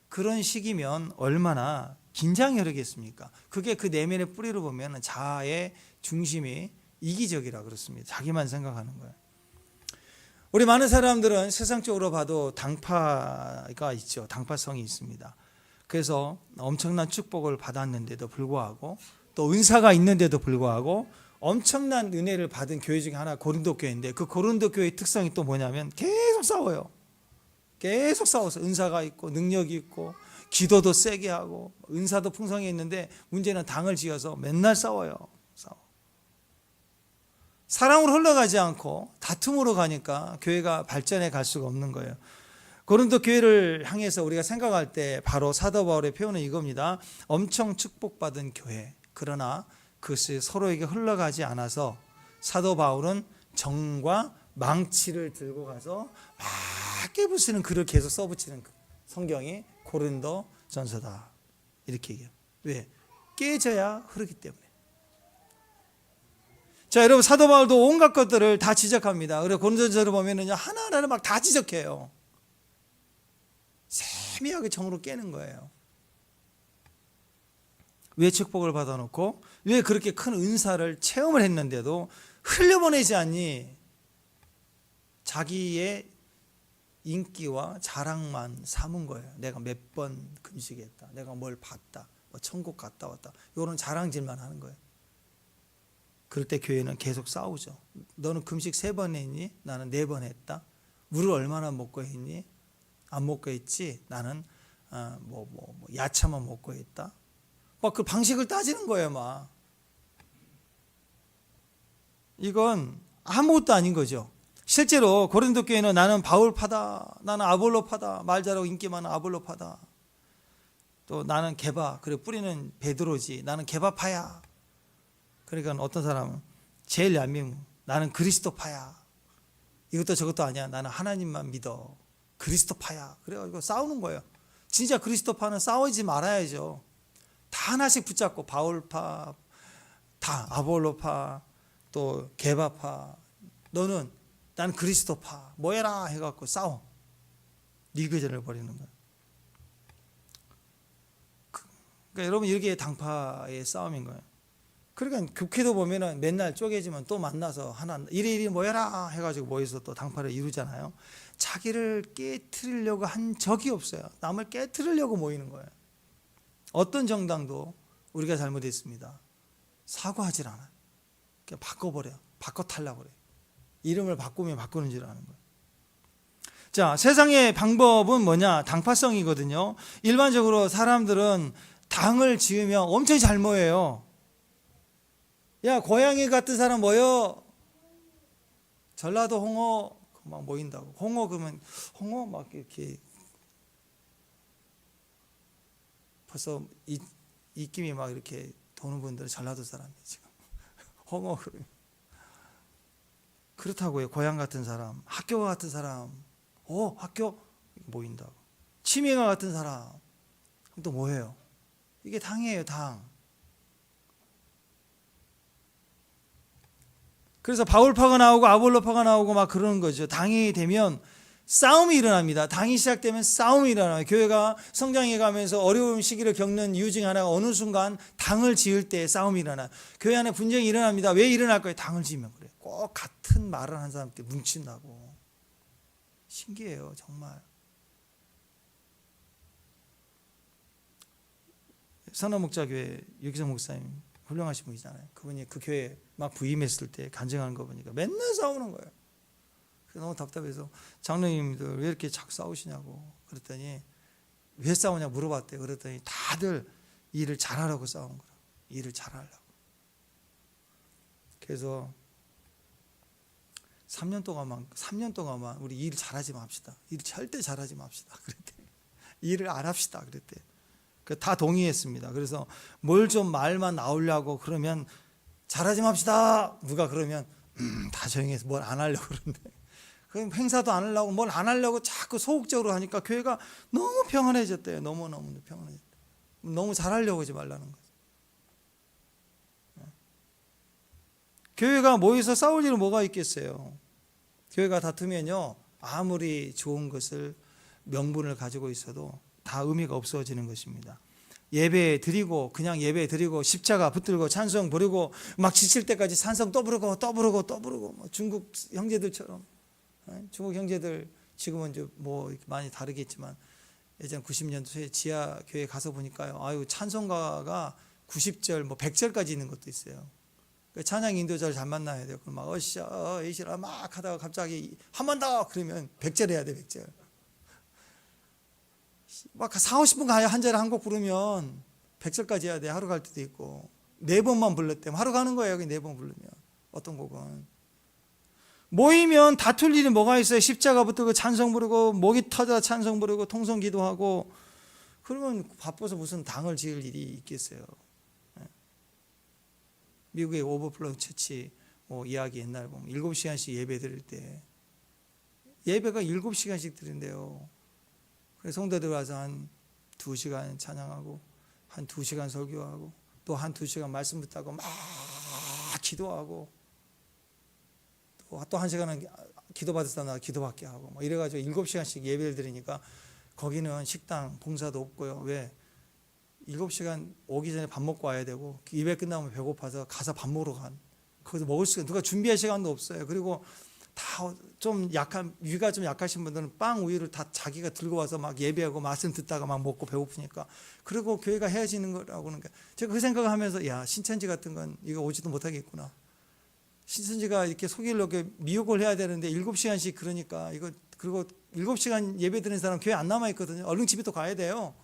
그런 식이면 얼마나 긴장이 흐르겠습니까? 그게 그 내면의 뿌리로 보면 자아의 중심이 이기적이라 그렇습니다. 자기만 생각하는 거예요. 우리 많은 사람들은 세상적으로 봐도 당파가 있죠. 당파성이 있습니다. 그래서 엄청난 축복을 받았는데도 불구하고 또 은사가 있는데도 불구하고 엄청난 은혜를 받은 교회 중에 하나 고린도 교회인데 그 고린도 교회의 특성이 또 뭐냐면 계속 싸워요. 계속 싸워서 은사가 있고 능력이 있고 기도도 세게 하고 은사도 풍성히 있는데 문제는 당을 지어서 맨날 싸워요. 사랑으로 흘러가지 않고 다툼으로 가니까 교회가 발전해 갈 수가 없는 거예요. 고린도 교회를 향해서 우리가 생각할 때 바로 사도 바울의 표현은 이겁니다. 엄청 축복받은 교회. 그러나 그것이 서로에게 흘러가지 않아서 사도 바울은 정과 망치를 들고 가서 막 깨부수는 글을 계속 써붙이는 성경이 고린도 전서다. 이렇게 얘기해요. 왜? 깨져야 흐르기 때문에. 자, 여러분, 사도 바울도 온갖 것들을 다 지적합니다. 그리고 고린도전서를 보면은요, 하나하나를 막 다 지적해요. 세미하게 정으로 깨는 거예요. 왜 축복을 받아놓고 왜 그렇게 큰 은사를 체험을 했는데도 흘려보내지 않니? 자기의 인기와 자랑만 삼은 거예요. 내가 몇 번 금식했다, 내가 뭘 봤다, 뭐 천국 갔다 왔다, 이런 자랑질만 하는 거예요. 그럴 때 교회는 계속 싸우죠. 너는 금식 3번 했니? 나는 4번 했다. 물을 얼마나 먹고 했니? 안 먹고 했지. 나는 야채만 먹고 했다. 막 그 방식을 따지는 거예요. 막 이건 아무것도 아닌 거죠. 실제로 고린도 교회는 나는 바울파다, 나는 아볼로파다, 말 잘하고 인기 많은 아볼로파다, 또 나는 게바, 그래 뿌리는 베드로지, 나는 게바파야. 그러니까 어떤 사람은 제일 얄미운, 나는 그리스도파야. 이것도 저것도 아니야, 나는 하나님만 믿어, 그리스도파야. 그래가지고 싸우는 거예요. 진짜 그리스도파는 싸우지 말아야죠. 다 하나씩 붙잡고 바울파, 다 아볼로파, 또 게바파, 너는 난 그리스도파, 뭐해라 해갖고 싸워. 리그전을 벌이는 거예요. 그러니까 여러분, 이게 당파의 싸움인 거예요. 그러니까 국회도 보면은 맨날 쪼개지면 또 만나서 하나 이리 모여라 해가지고 모여서 또 당파를 이루잖아요. 자기를 깨트리려고 한 적이 없어요. 남을 깨트리려고 모이는 거예요. 어떤 정당도 우리가 잘못했습니다, 사과하질 않아요. 그냥 바꿔버려요. 바꿔달라고 그래요. 이름을 바꾸면 바꾸는 줄 아는 거예요. 자, 세상의 방법은 뭐냐? 당파성이거든요. 일반적으로 사람들은 당을 지으면 엄청 잘 모여요. 야, 고양이 같은 사람 모여. 전라도 홍어 막 모인다고. 홍어 그러면 홍어 막 이렇게 벌써 입김이 막 이렇게 도는 분들은 전라도 사람이에요 지금. 홍어 그러면. 그렇다고요. 고향 같은 사람, 학교 같은 사람, 학교 모인다고. 취미가 같은 사람 또 뭐예요? 이게 당이에요, 당. 그래서 바울파가 나오고 아볼로파가 나오고 막 그러는 거죠. 당이 되면 싸움이 일어납니다. 당이 시작되면 싸움이 일어나요. 교회가 성장해 가면서 어려운 시기를 겪는 이유 중 하나가 어느 순간 당을 지을 때 싸움이 일어나요. 교회 안에 분쟁이 일어납니다. 왜 일어날 거예요? 당을 지으면 그래요. 꼭 같은 말을 한 사람한테 뭉친다고. 신기해요, 정말. 선화목자교회 유기성 목사님 훌륭하신 분이잖아요. 그분이 그 교회에 막 부임했을 때 간증하는 거 보니까 맨날 싸우는 거예요. 그래서 너무 답답해서 장로님들 왜 이렇게 자꾸 싸우시냐고 그랬더니 왜 싸우냐 물어봤대요. 그랬더니 다들 일을 잘하라고 싸운 거라고. 일을 잘하려고. 그래서 3년 동안만 우리 일 잘하지 맙시다. 일 절대 잘하지 맙시다. 그랬대. 일을 안 합시다. 그랬대. 다 동의했습니다. 그래서 뭘 좀 말만 나오려고 그러면 잘하지 맙시다. 누가 그러면 다 조용해서 뭘 안 하려고 그러는데, 그럼 행사도 안 하려고 뭘 안 하려고 자꾸 소극적으로 하니까 교회가 너무 평안해졌대요. 너무너무 평안해졌대요. 너무 잘하려고 하지 말라는 거죠. 교회가 모여서 싸울 일은 뭐가 있겠어요. 교회가 다투면요, 아무리 좋은 것을 명분을 가지고 있어도 다 의미가 없어지는 것입니다. 예배 드리고 그냥 예배 드리고 십자가 붙들고 찬송 부르고 막 지칠 때까지 찬송 또 부르고 뭐 중국 형제들처럼. 중국 형제들 지금은 이제 뭐 많이 다르겠지만 예전 90년도에 지하 교회 가서 보니까요, 아유 찬송가가 90절 뭐 100절까지 있는 것도 있어요. 찬양 인도자를 잘 만나야 돼요. 그럼 막 어시야 에이시라 막 하다가 갑자기 한 번 더 그러면 100절 해야 돼. 100절. 막 4, 50분 가야 한 절에 한 곡 부르면 100절까지 해야 돼. 하루 갈 때도 있고 4번만 불렀대면 하루 가는 거예요. 4번 부르면. 어떤 곡은 모이면 다툴 일이 뭐가 있어요. 십자가 붙들고 찬송 부르고 목이 터져 찬송 부르고 통성 기도하고, 그러면 바빠서 무슨 당을 지을 일이 있겠어요. 미국의 오버플로우 처치 이야기 옛날 보면 7시간씩 예배 드릴 때 예배가 7시간씩 드린대요. 그래서 성도들 와서 한 2시간 찬양하고 한 2시간 설교하고 또 한두 시간 말씀 듣다고 막 기도하고 또 한 시간은 기도받을 나 기도받게 하고 뭐 이래가지고 7시간씩 예배를 드리니까 거기는 식당 봉사도 없고요. 왜? 7시간 오기 전에 밥 먹고 와야 되고 예배 끝나면 배고파서 가서 밥 먹으러 간. 거기서 먹을 시간 누가 준비할 시간도 없어요. 그리고 다 좀 약한 위가 좀 약하신 분들은 빵 우유를 다 자기가 들고 와서 막 예배하고 말씀 듣다가 막 먹고 배고프니까 그리고 교회가 헤어지는 거라고 그러니까 제가 그 생각을 하면서 야 신천지 같은 건 이거 오지도 못하겠구나. 신천지가 이렇게 속일 이렇게 미혹을 해야 되는데 7시간씩 그러니까 이거 그리고 7시간 예배 드리는 사람 교회 안 남아 있거든요. 얼른 집에 또 가야 돼요.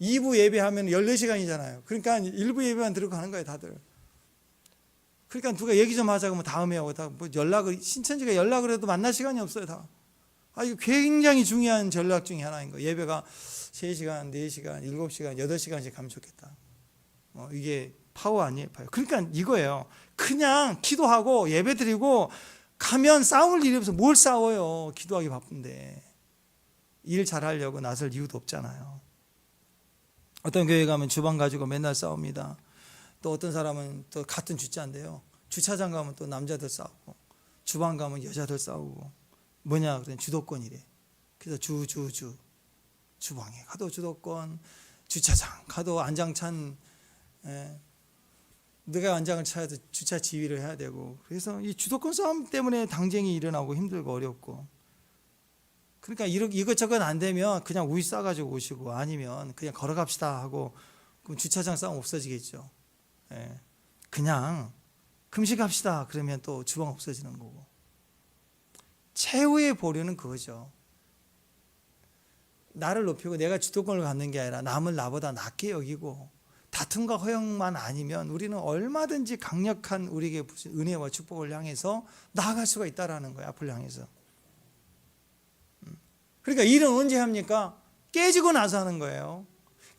2부 예배하면 14시간이잖아요. 그러니까 1부 예배만 들고 가는 거예요, 다들. 그러니까 누가 얘기 좀 하자고 하면 다음에 하고 다 뭐 연락을 신천지가 연락을 해도 만날 시간이 없어요, 다. 이거 굉장히 중요한 전략 중에 하나인 거예요. 예배가 3시간, 4시간, 7시간, 8시간씩 가면 좋겠다. 이게 파워 아니에요, 파워. 그러니까 이거예요. 그냥 기도하고 예배드리고 가면 싸울 일이 없어. 뭘 싸워요? 기도하기 바쁜데. 일 잘하려고 나설 이유도 없잖아요. 어떤 교회 가면 주방 가지고 맨날 싸웁니다. 또 어떤 사람은 또 같은 주차인데요. 주차장 가면 또 남자들 싸우고 주방 가면 여자들 싸우고 뭐냐 그랬더니 주도권이래. 그래서 주방에 가도 주도권, 주차장 가도 안장찬 네가 안장을 차야 돼 주차 지휘를 해야 되고 그래서 이 주도권 싸움 때문에 당쟁이 일어나고 힘들고 어렵고 그러니까 이것저것 안 되면 그냥 우유 싸가지고 오시고 아니면 그냥 걸어갑시다 하고 그럼 주차장 싸움 없어지겠죠. 그냥 금식합시다 그러면 또 주방 없어지는 거고 최후의 보류는 그거죠. 나를 높이고 내가 주도권을 갖는 게 아니라 남을 나보다 낮게 여기고 다툼과 허영만 아니면 우리는 얼마든지 강력한 우리에게 은혜와 축복을 향해서 나아갈 수가 있다라는 거예요. 앞을 향해서. 그러니까 일은 언제 합니까? 깨지고 나서 하는 거예요.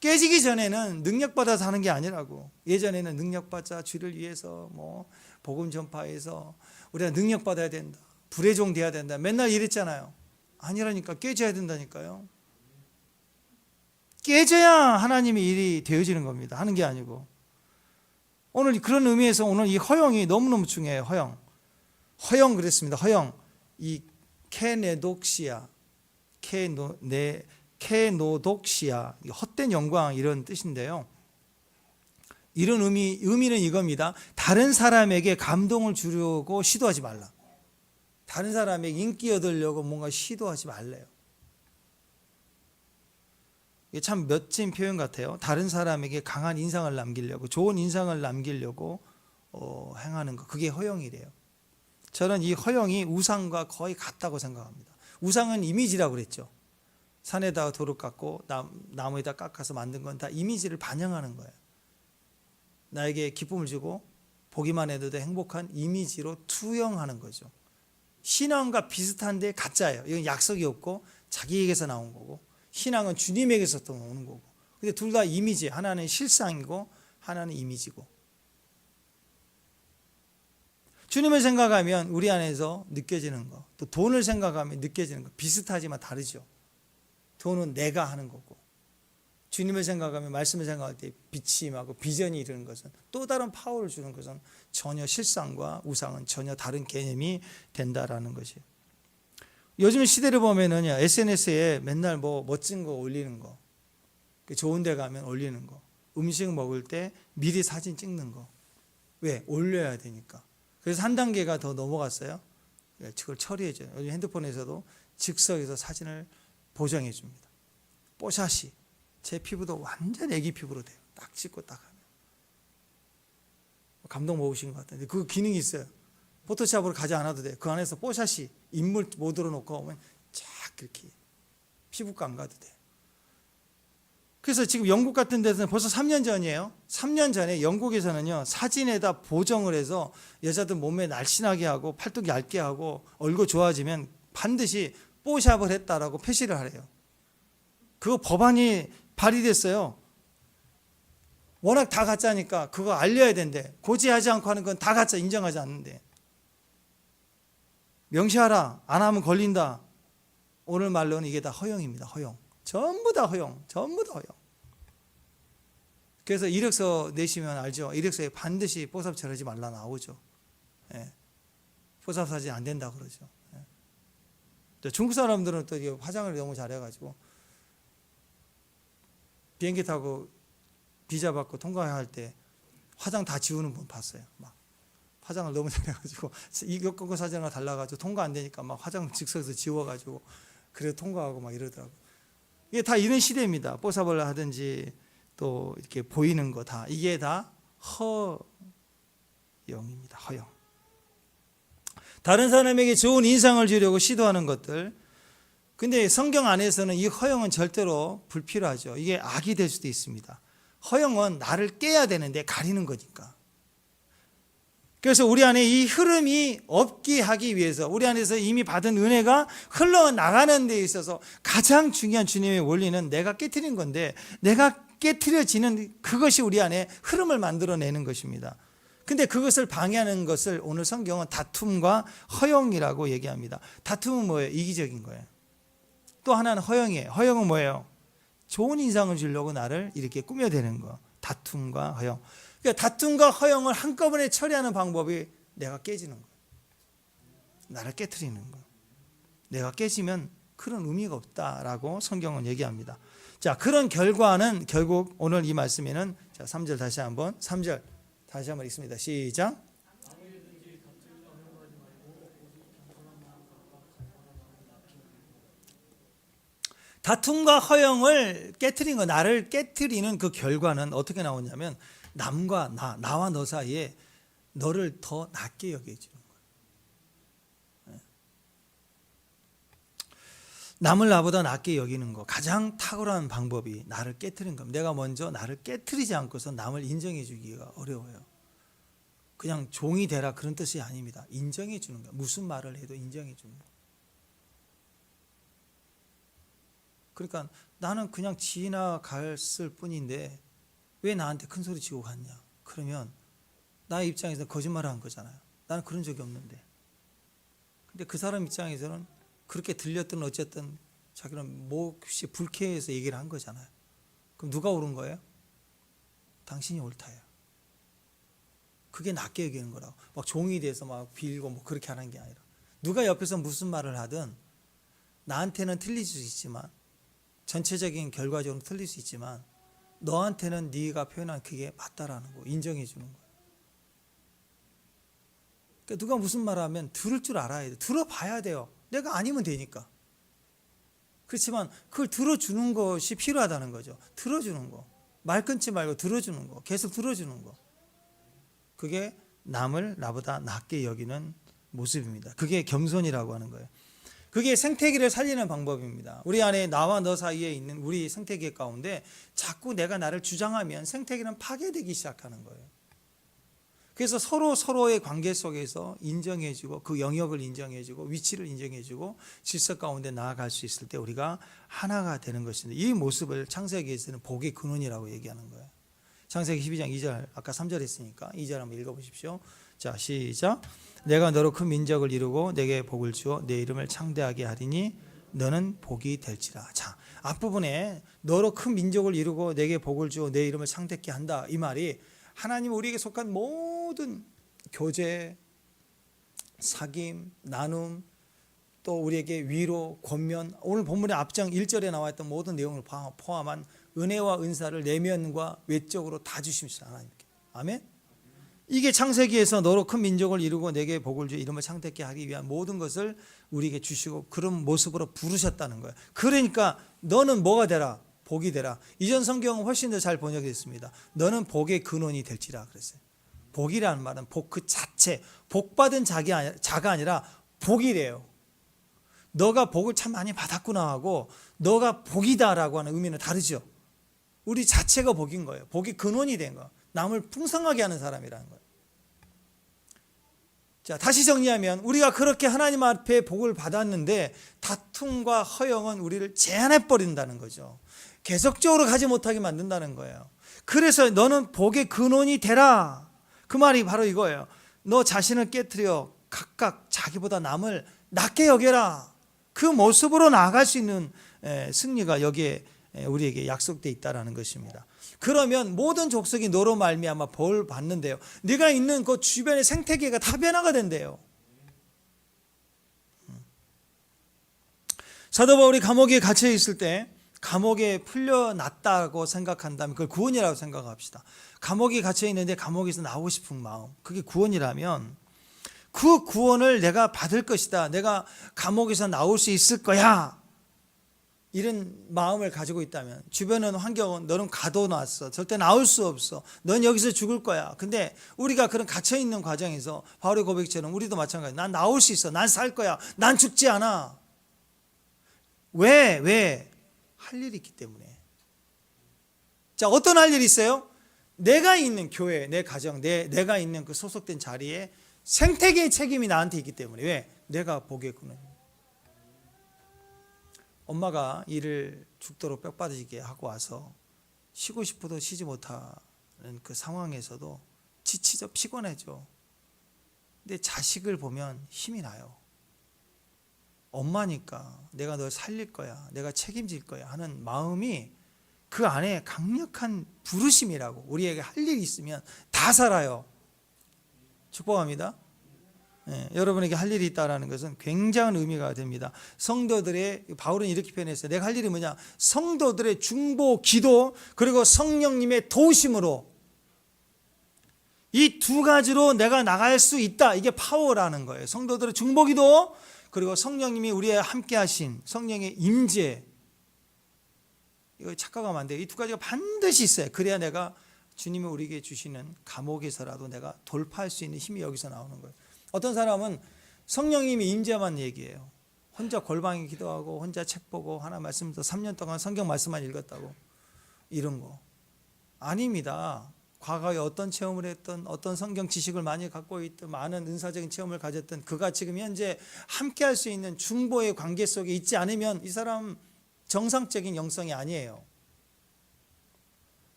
깨지기 전에는 능력받아서 하는 게 아니라고. 예전에는 능력받자 주를 위해서 뭐 복음 전파해서 우리가 능력받아야 된다. 불의 종 돼야 된다. 맨날 이랬잖아요. 아니라니까 깨져야 된다니까요. 깨져야 하나님의 일이 되어지는 겁니다. 하는 게 아니고. 오늘 그런 의미에서 오늘 이 허영이 너무너무 중요해요. 허영 그랬습니다. 허영. 이 케네독시아. 케노독시아. 헛된 영광 이런 뜻인데요. 이런 의미는 이겁니다. 다른 사람에게 감동을 주려고 시도하지 말라. 다른 사람에게 인기 얻으려고 뭔가 시도하지 말래요. 이게 참 멋진 표현 같아요. 다른 사람에게 강한 인상을 남기려고, 좋은 인상을 남기려고 행하는 거. 그게 허영이래요. 저는 이 허영이 우상과 거의 같다고 생각합니다. 우상은 이미지라고 그랬죠. 산에다가 돌을 깎고 나무에다 깎아서 만든 건 다 이미지를 반영하는 거예요. 나에게 기쁨을 주고 보기만 해도 행복한 이미지로 투영하는 거죠. 신앙과 비슷한데 가짜예요. 이건 약속이 없고 자기에게서 나온 거고 신앙은 주님에게서 또 오는 거고. 근데 둘 다 이미지, 하나는 실상이고 하나는 이미지고. 주님을 생각하면 우리 안에서 느껴지는 거, 또 돈을 생각하면 느껴지는 거 비슷하지만 다르죠. 돈은 내가 하는 거고 주님을 생각하면 말씀을 생각할 때 빛이 임하고 비전이 이르는 것은 또 다른 파워를 주는 것은 전혀 실상과 우상은 전혀 다른 개념이 된다라는 것이에요. 요즘 시대를 보면은 SNS에 맨날 뭐 멋진 거 올리는 거, 좋은 데 가면 올리는 거, 음식 먹을 때 미리 사진 찍는 거. 왜? 올려야 되니까. 그래서 한 단계가 더 넘어갔어요. 그걸 처리해줘요. 요즘 핸드폰에서도 즉석에서 사진을 보정해 줍니다. 뽀샤시. 제 피부도 완전 애기 피부로 돼요. 딱 찍고 딱 하면. 감동 먹으신 것 같은데 그 기능이 있어요. 포토샵으로 가지 않아도 돼요. 그 안에서 뽀샤시 인물 모드로 놓고 오면 쫙 이렇게 피부과 안 가도 돼요. 그래서 지금 영국 같은 데서는 벌써 3년 전이에요. 3년 전에 영국에서는요 사진에다 보정을 해서 여자들 몸매 날씬하게 하고 팔뚝 얇게 하고 얼굴 좋아지면 반드시 뽀샵을 했다라고 표시를 하래요. 그거 법안이 발의됐어요. 워낙 다 가짜니까 그거 알려야 된대. 고지하지 않고 하는 건 다 가짜 인정하지 않는데. 명시하라. 안 하면 걸린다. 오늘 말로는 이게 다 허영입니다. 허영. 전부 다 허영. 전부 다 허영. 그래서 이력서 내시면 알죠? 이력서에 반드시 뽀삽 하지 말라 나오죠. 예. 뽀삽 사진 안 된다 그러죠. 예. 중국 사람들은 또 화장을 너무 잘해가지고 비행기 타고 비자 받고 통과할 때 화장 다 지우는 분 봤어요. 막 화장을 너무 잘해가지고 입국 사진이랑 달라가지고 통과 안 되니까 막 화장 즉석에서 지워가지고 그래 통과하고 막 이러더라고. 이게 다 이런 시대입니다. 뽀사벌라 하든지 또 이렇게 보이는 거 다 이게 다 허영입니다. 허영. 다른 사람에게 좋은 인상을 주려고 시도하는 것들. 근데 성경 안에서는 이 허영은 절대로 불필요하죠. 이게 악이 될 수도 있습니다. 허영은 나를 깨야 되는데 가리는 거니까. 그래서 우리 안에 이 흐름이 없게 하기 위해서 우리 안에서 이미 받은 은혜가 흘러나가는 데 있어서 가장 중요한 주님의 원리는 내가 깨트린 건데 내가 깨트려지는 그것이 우리 안에 흐름을 만들어내는 것입니다. 근데 그것을 방해하는 것을 오늘 성경은 다툼과 허영이라고 얘기합니다. 다툼은 뭐예요? 이기적인 거예요. 또 하나는 허영이에요. 허영은 뭐예요? 좋은 인상을 주려고 나를 이렇게 꾸며대는 거. 다툼과 허영. 그러니까 다툼과 허영을 한꺼번에 처리하는 방법이 내가 깨지는 거예요. 나를 깨트리는 거예요. 내가 깨지면 그런 의미가 없다라고 성경은 얘기합니다. 자, 그런 결과는 결국 오늘 이 말씀에는 자, 3절 다시 한번 3절 다시 한번 읽습니다. 시작. 다툼과 허영을 깨트린 거, 나를 깨트리는 그 결과는 어떻게 나오냐면 남과 나와 너 사이에 너를 더 낮게 여겨주는 거예요. 남을 나보다 낮게 여기는 거 가장 탁월한 방법이 나를 깨트리는 겁니다. 내가 먼저 나를 깨트리지 않고서 남을 인정해 주기가 어려워요. 그냥 종이 되라 그런 뜻이 아닙니다. 인정해 주는 거예요. 무슨 말을 해도 인정해 주는 거예요. 그러니까 나는 그냥 지나갔을 뿐인데 왜 나한테 큰 소리 치고 갔냐? 그러면 나의 입장에서 거짓말을 한 거잖아요. 나는 그런 적이 없는데. 근데 그 사람 입장에서는 그렇게 들렸든 어쨌든 자기는 몹시 불쾌해서 얘기를 한 거잖아요. 그럼 누가 옳은 거예요? 당신이 옳다요. 그게 낮게 여기는 거라고. 막 종이 돼서 막 빌고 뭐 그렇게 하는 게 아니라 누가 옆에서 무슨 말을 하든 나한테는 틀릴 수 있지만 전체적인 결과적으로 틀릴 수 있지만 너한테는 네가 표현한 그게 맞다라는 거 인정해 주는 거예요. 그러니까 누가 무슨 말을 하면 들을 줄 알아야 돼. 들어봐야 돼요. 내가 아니면 되니까. 그렇지만 그걸 들어주는 것이 필요하다는 거죠. 들어주는 거. 말 끊지 말고 들어주는 거. 계속 들어주는 거. 그게 남을 나보다 낮게 여기는 모습입니다. 그게 겸손이라고 하는 거예요. 그게 생태계를 살리는 방법입니다. 우리 안에 나와 너 사이에 있는 우리 생태계 가운데 자꾸 내가 나를 주장하면 생태계는 파괴되기 시작하는 거예요. 그래서 서로의 관계 속에서 인정해주고 그 영역을 인정해주고 위치를 인정해주고 질서 가운데 나아갈 수 있을 때 우리가 하나가 되는 것인데 이 모습을 창세기에서는 복의 근원이라고 얘기하는 거예요. 창세기 12장 2절 아까 3절 했으니까 2절 한번 읽어보십시오. 자, 시작. 내가 너로 큰 민족을 이루고 내게 복을 주어 내 이름을 창대하게 하리니 너는 복이 될지라. 자, 앞부분에 너로 큰 민족을 이루고 내게 복을 주어 내 이름을 창대케 한다. 이 말이 하나님 우리에게 속한 모든 교제, 사귐, 나눔, 또 우리에게 위로, 권면, 오늘 본문의 앞장 1절에 나와 있던 모든 내용을 포함한 은혜와 은사를 내면과 외적으로 다 주십시오. 하나님께. 아멘. 이게 창세기에서 너로 큰 민족을 이루고 내게 복을 주어 이름을 창대케 하기 위한 모든 것을 우리에게 주시고 그런 모습으로 부르셨다는 거예요. 그러니까 너는 뭐가 되라? 복이 되라. 이전 성경은 훨씬 더 잘 번역됐습니다. 너는 복의 근원이 될지라 그랬어요. 복이라는 말은 복 그 자체, 복받은 자가 아니라 복이래요. 너가 복을 참 많이 받았구나 하고 너가 복이다라고 하는 의미는 다르죠. 우리 자체가 복인 거예요. 복이 근원이 된 거. 남을 풍성하게 하는 사람이라는 거예요. 자, 다시 정리하면 우리가 그렇게 하나님 앞에 복을 받았는데 다툼과 허영은 우리를 제한해 버린다는 거죠. 계속적으로 가지 못하게 만든다는 거예요. 그래서 너는 복의 근원이 되라. 그 말이 바로 이거예요. 너 자신을 깨트려 각각 자기보다 남을 낮게 여겨라. 그 모습으로 나아갈 수 있는 승리가 여기에 우리에게 약속되어 있다는 것입니다. 그러면 모든 족속이 너로 말미암아 벌 받는데요. 네가 있는 그 주변의 생태계가 다 변화가 된대요. 사도 바울이 감옥에 갇혀 있을 때 감옥에 풀려났다고 생각한다면 그걸 구원이라고 생각합시다. 감옥에 갇혀 있는데 감옥에서 나오고 싶은 마음, 그게 구원이라면 그 구원을 내가 받을 것이다. 내가 감옥에서 나올 수 있을 거야. 이런 마음을 가지고 있다면, 주변은 환경은 너는 가둬놨어. 절대 나올 수 없어. 넌 여기서 죽을 거야. 근데 우리가 그런 갇혀있는 과정에서 바울의 고백처럼 우리도 마찬가지야. 난 나올 수 있어. 난 살 거야. 난 죽지 않아. 왜? 할 일이 있기 때문에. 자, 어떤 할 일이 있어요? 내가 있는 교회, 내 가정, 내가 있는 그 소속된 자리에 생태계의 책임이 나한테 있기 때문에. 왜? 내가 보겠구나. 엄마가 일을 죽도록 뼈 빠지게 하고 와서 쉬고 싶어도 쉬지 못하는 그 상황에서도 지치죠. 피곤해져. 근데 자식을 보면 힘이 나요. 엄마니까 내가 널 살릴 거야, 내가 책임질 거야 하는 마음이 그 안에 강력한 부르심이라고. 우리에게 할 일이 있으면 다 살아요. 축복합니다. 여러분에게 할 일이 있다는 것은 굉장한 의미가 됩니다. 성도들의, 바울은 이렇게 표현했어요. 내가 할 일이 뭐냐? 성도들의 중보, 기도, 그리고 성령님의 도우심으로 이 두 가지로 내가 나갈 수 있다. 이게 파워라는 거예요. 성도들의 중보, 기도, 그리고 성령님이 우리에 함께 하신 성령의 임재. 이거 착각하면 안 돼요. 이 두 가지가 반드시 있어요. 그래야 내가 주님이 우리에게 주시는 감옥에서라도 내가 돌파할 수 있는 힘이 여기서 나오는 거예요. 어떤 사람은 성령님이 임재만 얘기해요. 혼자 골방에 기도하고 혼자 책 보고 하나 말씀부터 3년 동안 성경 말씀만 읽었다고, 이런 거 아닙니다. 과거에 어떤 체험을 했던, 어떤 성경 지식을 많이 갖고 있던, 많은 은사적인 체험을 가졌던 그가 지금 현재 함께 할 수 있는 중보의 관계 속에 있지 않으면 이 사람 정상적인 영성이 아니에요.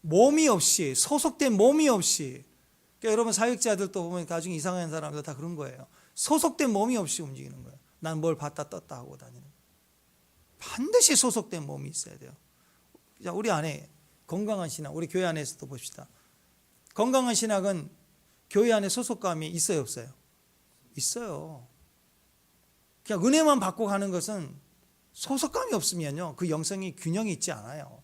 몸이 없이, 소속된 몸이 없이. 그러니까 여러분 사역자들도 보면 나중에 이상한 사람들 다 그런 거예요. 소속된 몸이 없이 움직이는 거예요. 난 뭘 봤다 떴다 하고 다니는 거예요. 반드시 소속된 몸이 있어야 돼요. 자, 우리 안에 건강한 신학, 우리 교회 안에서도 봅시다. 건강한 신학은 교회 안에 소속감이 있어요, 없어요? 있어요. 그냥 은혜만 받고 가는 것은 소속감이 없으면요, 그 영성이 균형이 있지 않아요.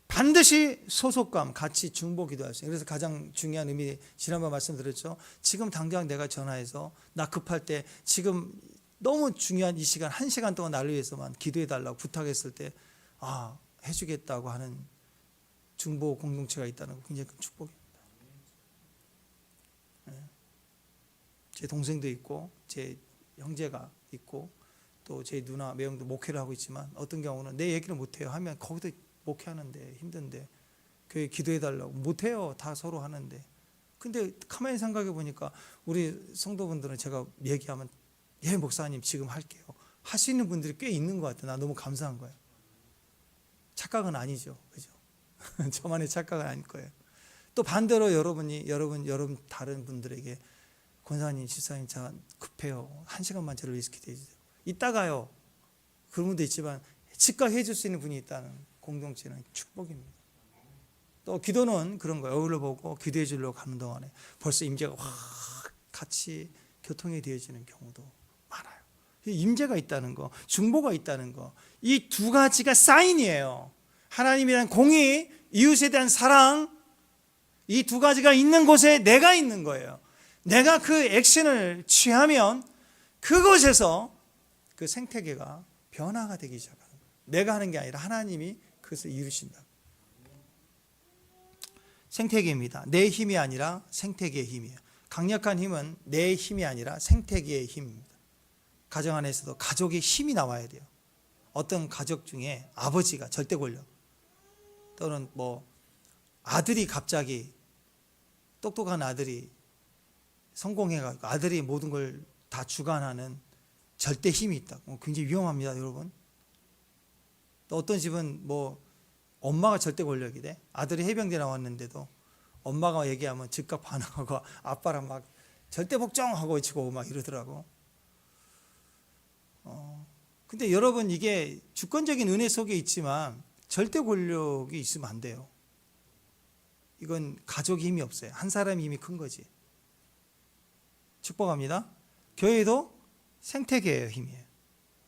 반드시 소속감, 같이 중보 기도할 수 있어요. 그래서 가장 중요한 의미, 지난번 말씀드렸죠. 지금 당장 내가 전화해서 나 급할 때 지금 너무 중요한 이 시간, 1시간 동안 나를 위해서만 기도해 달라고 부탁했을 때 해주겠다고 하는 중보 공동체가 있다는 거 굉장히 큰 축복입니다. 제 동생도 있고 제 형제가 있고 또 제 누나 매형도 목회를 하고 있지만 어떤 경우는 내 얘기를 못해요 하면 거기도 목회하는데 힘든데 교회 기도해 달라고 못해요. 다 서로 하는데. 근데 가만히 생각해 보니까 우리 성도분들은 제가 얘기하면 예 목사님 지금 할게요 하시는 분들이 꽤 있는 것 같아요. 나 너무 감사한 거예요. 착각은 아니죠, 그죠? 저만의 착각은 아닐 거예요. 또 반대로 여러분 다른 분들에게 권사님, 집사님 저 급해요. 1시간만 저를 위해서 기도해 주세요. 이따가요. 그런 분도 있지만 즉각 해줄 수 있는 분이 있다는 공동체는 축복입니다. 또 기도는 그런 거예요. 얼굴을 보고 기도해 주려고 하는 동안에 벌써 임재가 확 같이 교통이 되어지는 경우도 많아요. 임재가 있다는 거, 중보가 있다는 거, 이 두 가지가 사인이에요. 하나님에 대한 공의, 이웃에 대한 사랑, 이 두 가지가 있는 곳에 내가 있는 거예요. 내가 그 액션을 취하면 그곳에서 그 생태계가 변화가 되기 시작하는 거예요. 내가 하는 게 아니라 하나님이 그것을 이루신다. 생태계입니다. 내 힘이 아니라 생태계의 힘이에요. 강력한 힘은 내 힘이 아니라 생태계의 힘입니다. 가정 안에서도 가족의 힘이 나와야 돼요. 어떤 가족 중에 아버지가 절대 권력 또는 아들이 갑자기 똑똑한 아들이 성공해가지고 아들이 모든 걸 다 주관하는 절대 힘이 있다. 굉장히 위험합니다, 여러분. 또 어떤 집은 엄마가 절대 권력이 돼. 아들이 해병대 나왔는데도 엄마가 얘기하면 즉각 반항하고 아빠랑 막 절대 복종하고 외치고 막 이러더라고. 근데 여러분, 이게 주권적인 은혜 속에 있지만 절대 권력이 있으면 안 돼요. 이건 가족의 힘이 없어요. 한 사람의 힘이 큰 거지. 축복합니다. 교회도 생태계의 힘이에요.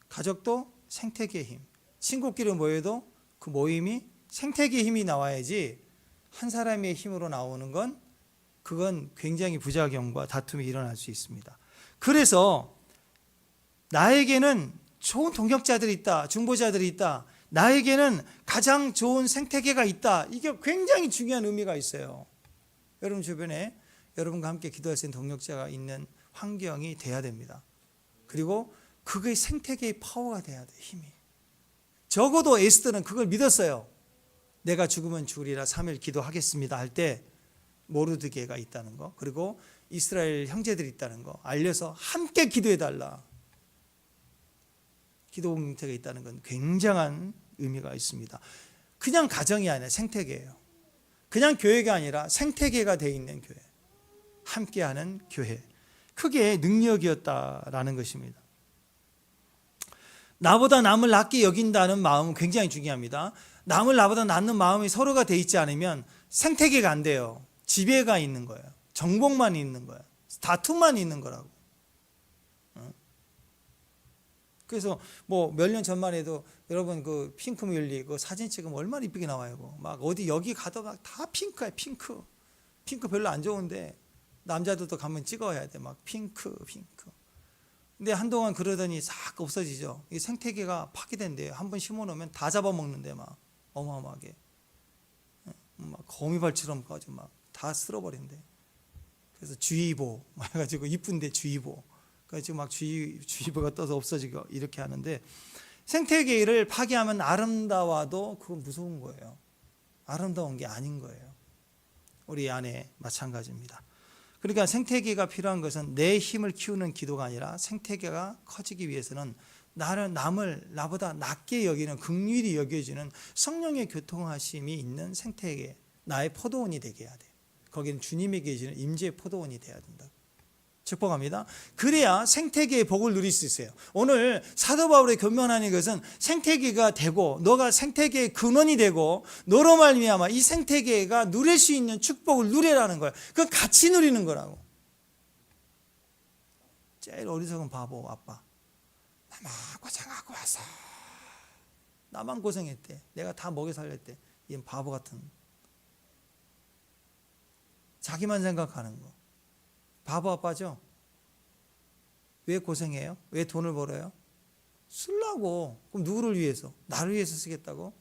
가족도 생태계의 힘. 친구끼리 모여도 그 모임이 생태계의 힘이 나와야지, 한 사람의 힘으로 나오는 건 그건 굉장히 부작용과 다툼이 일어날 수 있습니다. 그래서 나에게는 좋은 동역자들이 있다, 중보자들이 있다, 나에게는 가장 좋은 생태계가 있다, 이게 굉장히 중요한 의미가 있어요. 여러분 주변에 여러분과 함께 기도할 수 있는 동역자가 있는 환경이 돼야 됩니다. 그리고 그게 생태계의 파워가 돼야 돼, 힘이. 적어도 에스더는 그걸 믿었어요. 내가 죽으면 죽으리라 3일 기도하겠습니다 할 때 모르드게가 있다는 거, 그리고 이스라엘 형제들이 있다는 거 알려서 함께 기도해달라, 기도 공동체가 있다는 건 굉장한 의미가 있습니다. 그냥 가정이 아니라 생태계예요. 그냥 교회가 아니라 생태계가 되어 있는 교회, 함께하는 교회, 그게 능력이었다라는 것입니다. 나보다 남을 낮게 여긴다는 마음은 굉장히 중요합니다. 남을 나보다 낮는 마음이 서로가 돼 있지 않으면 생태계가 안 돼요. 지배가 있는 거예요. 정복만 있는 거예요. 다툼만 있는 거라고. 그래서 뭐 몇 년 전만 해도 여러분 그 핑크뮬리 그 사진 찍으면 얼마나 이쁘게 나와요. 막 어디 여기 가도 막 다 핑크야, 핑크. 핑크 별로 안 좋은데 남자들도 가면 찍어야 돼. 막 핑크. 근데 한동안 그러더니 싹 없어지죠. 이 생태계가 파괴된대요. 한 번 심어놓으면 다 잡아먹는데 막 어마어마하게. 막 거미발처럼 가지고 막 다 쓸어버린대. 그래서 주의보 해가지고 이쁜데 주의보. 그래서 지금 막 주의보가 떠서 없어지고 이렇게 하는데, 생태계를 파괴하면 아름다워도 그건 무서운 거예요. 아름다운 게 아닌 거예요. 우리 안에 마찬가지입니다. 그러니까 생태계가 필요한 것은 내 힘을 키우는 기도가 아니라, 생태계가 커지기 위해서는 남을 나보다 낮게 여기는, 긍휼히 여겨주는 성령의 교통하심이 있는 생태계, 나의 포도원이 되게 해야 돼. 거기는 주님에게 주는 임재의 포도원이 돼야 된다. 축복합니다. 그래야 생태계의 복을 누릴 수 있어요. 오늘 사도 바울의 권면하는 것은 생태계가 되고, 너가 생태계의 근원이 되고, 너로 말미암아 이 생태계가 누릴 수 있는 축복을 누리라는 거예요. 그건 같이 누리는 거라고. 제일 어리석은 바보 아빠. 나만 고생하고 와서 나만 고생했대, 내가 다 먹여 살렸대. 이건 바보 같은, 자기만 생각하는 거. 바보 아빠죠? 왜 고생해요? 왜 돈을 벌어요? 쓰려고. 그럼 누구를 위해서? 나를 위해서 쓰겠다고?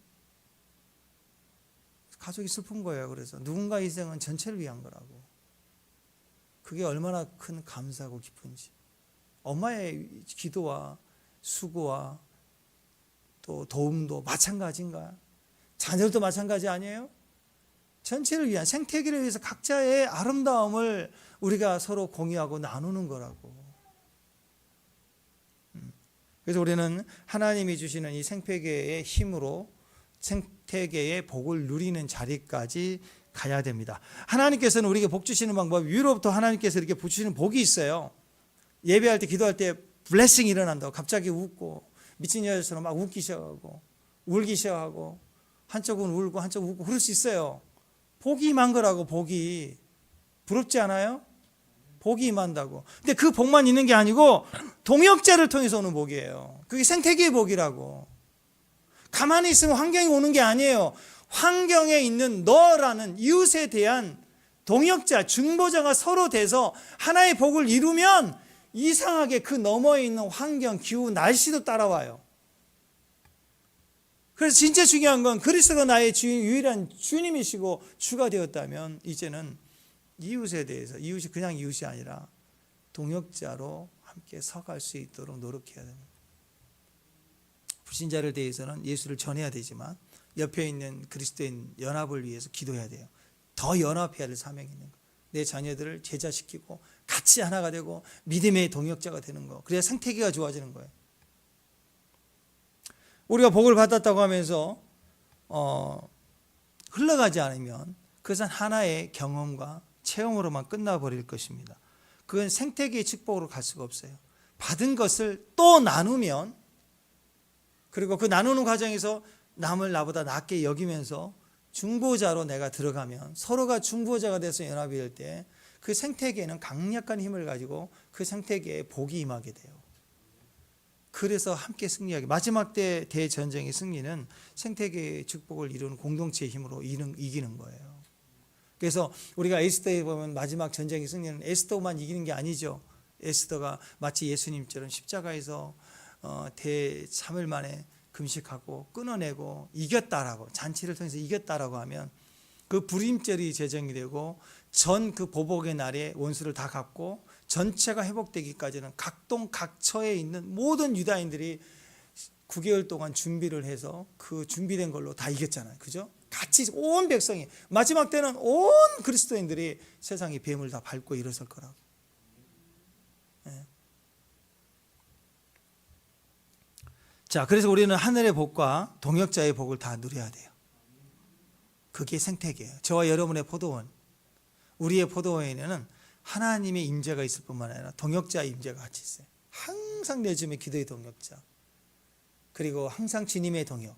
가족이 슬픈 거예요. 그래서 누군가 희생은 전체를 위한 거라고. 그게 얼마나 큰 감사고 기쁜지. 엄마의 기도와 수고와 또 도움도 마찬가지인가? 자녀도 마찬가지 아니에요? 전체를 위한, 생태계를 위해서 각자의 아름다움을 우리가 서로 공유하고 나누는 거라고. 그래서 우리는 하나님이 주시는 이 생태계의 힘으로 생태계의 복을 누리는 자리까지 가야 됩니다. 하나님께서는 우리에게 복 주시는 방법, 위로부터 하나님께서 이렇게 주시는 복이 있어요. 예배할 때, 기도할 때 블레싱이 일어난다고. 갑자기 웃고, 미친 여자처럼 막 웃기 시작하고, 울기 시작하고, 한쪽은 울고 한쪽은 웃고 그럴 수 있어요. 복이 임한 거라고. 복이 부럽지 않아요? 복이 임한다고. 근데 그 복만 있는 게 아니고 동역자를 통해서 오는 복이에요. 그게 생태계의 복이라고. 가만히 있으면 환경이 오는 게 아니에요. 환경에 있는 너라는 이웃에 대한 동역자, 중보자가 서로 돼서 하나의 복을 이루면 이상하게 그 너머에 있는 환경, 기후, 날씨도 따라와요. 그래서 진짜 중요한 건 그리스도가 나의 주인, 유일한 주님이시고 주가 되었다면 이제는 이웃에 대해서, 이웃이 그냥 이웃이 아니라 동역자로 함께 서갈 수 있도록 노력해야 됩니다. 불신자를 대해서는 예수를 전해야 되지만 옆에 있는 그리스도인 연합을 위해서 기도해야 돼요. 더 연합해야 될 사명이 있는 거. 내 자녀들을 제자시키고 같이 하나가 되고 믿음의 동역자가 되는 거. 그래야 생태계가 좋아지는 거예요. 우리가 복을 받았다고 하면서 흘러가지 않으면 그것은 하나의 경험과 체험으로만 끝나버릴 것입니다. 그건 생태계의 축복으로 갈 수가 없어요. 받은 것을 또 나누면 그리고 그 나누는 과정에서 남을 나보다 낮게 여기면서 중보자로 내가 들어가면 서로가 중보자가 돼서 연합이 될 때 그 생태계는 강력한 힘을 가지고 그 생태계에 복이 임하게 돼요. 그래서 함께 승리하게, 마지막 때 대전쟁의 승리는 생태계의 축복을 이루는 공동체의 힘으로 이기는 거예요. 그래서 우리가 에스더에 보면 마지막 전쟁의 승리는 에스더만 이기는 게 아니죠. 에스더가 마치 예수님처럼 십자가에서 대3일 만에 금식하고 끊어내고 이겼다라고, 잔치를 통해서 이겼다라고 하면 그 불임절이 제정이 되고 전 그 보복의 날에 원수를 다 갚고 전체가 회복되기까지는 각동 각처에 있는 모든 유다인들이 9개월 동안 준비를 해서 그 준비된 걸로 다 이겼잖아요. 그죠? 같이 온 백성이, 마지막 때는 온 그리스도인들이 세상의 뱀을 다 밟고 일어설 거라고. 네. 자, 그래서 우리는 하늘의 복과 동역자의 복을 다 누려야 돼요. 그게 생태계예요. 저와 여러분의 포도원, 우리의 포도원에는 하나님의 임재가 있을 뿐만 아니라 동역자의 임재가 같이 있어요. 항상 내 주님의 기도의 동역자, 그리고 항상 주님의 동역,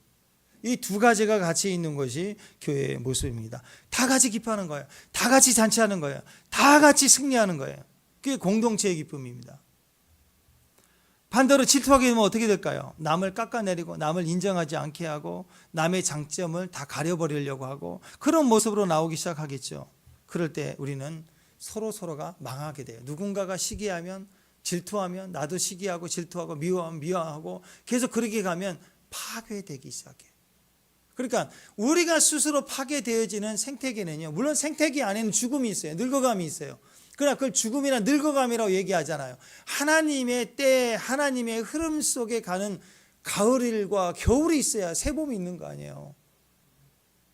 이 두 가지가 같이 있는 것이 교회의 모습입니다. 다 같이 기뻐하는 거예요. 다 같이 잔치하는 거예요. 다 같이 승리하는 거예요. 그게 공동체의 기쁨입니다. 반대로 질투하게 되면 어떻게 될까요? 남을 깎아내리고 남을 인정하지 않게 하고 남의 장점을 다 가려버리려고 하고 그런 모습으로 나오기 시작하겠죠. 그럴 때 우리는 서로가 망하게 돼요. 누군가가 시기하면, 질투하면 나도 시기하고 질투하고 미워하면 미워하고 계속 그렇게 가면 파괴되기 시작해요. 그러니까 우리가 스스로 파괴되어지는 생태계는요, 물론 생태계 안에는 죽음이 있어요. 늙어감이 있어요. 그러나 그걸 죽음이나 늙어감이라고 얘기하잖아요. 하나님의 때, 하나님의 흐름 속에 가는 가을일과 겨울이 있어야 새봄이 있는 거 아니에요.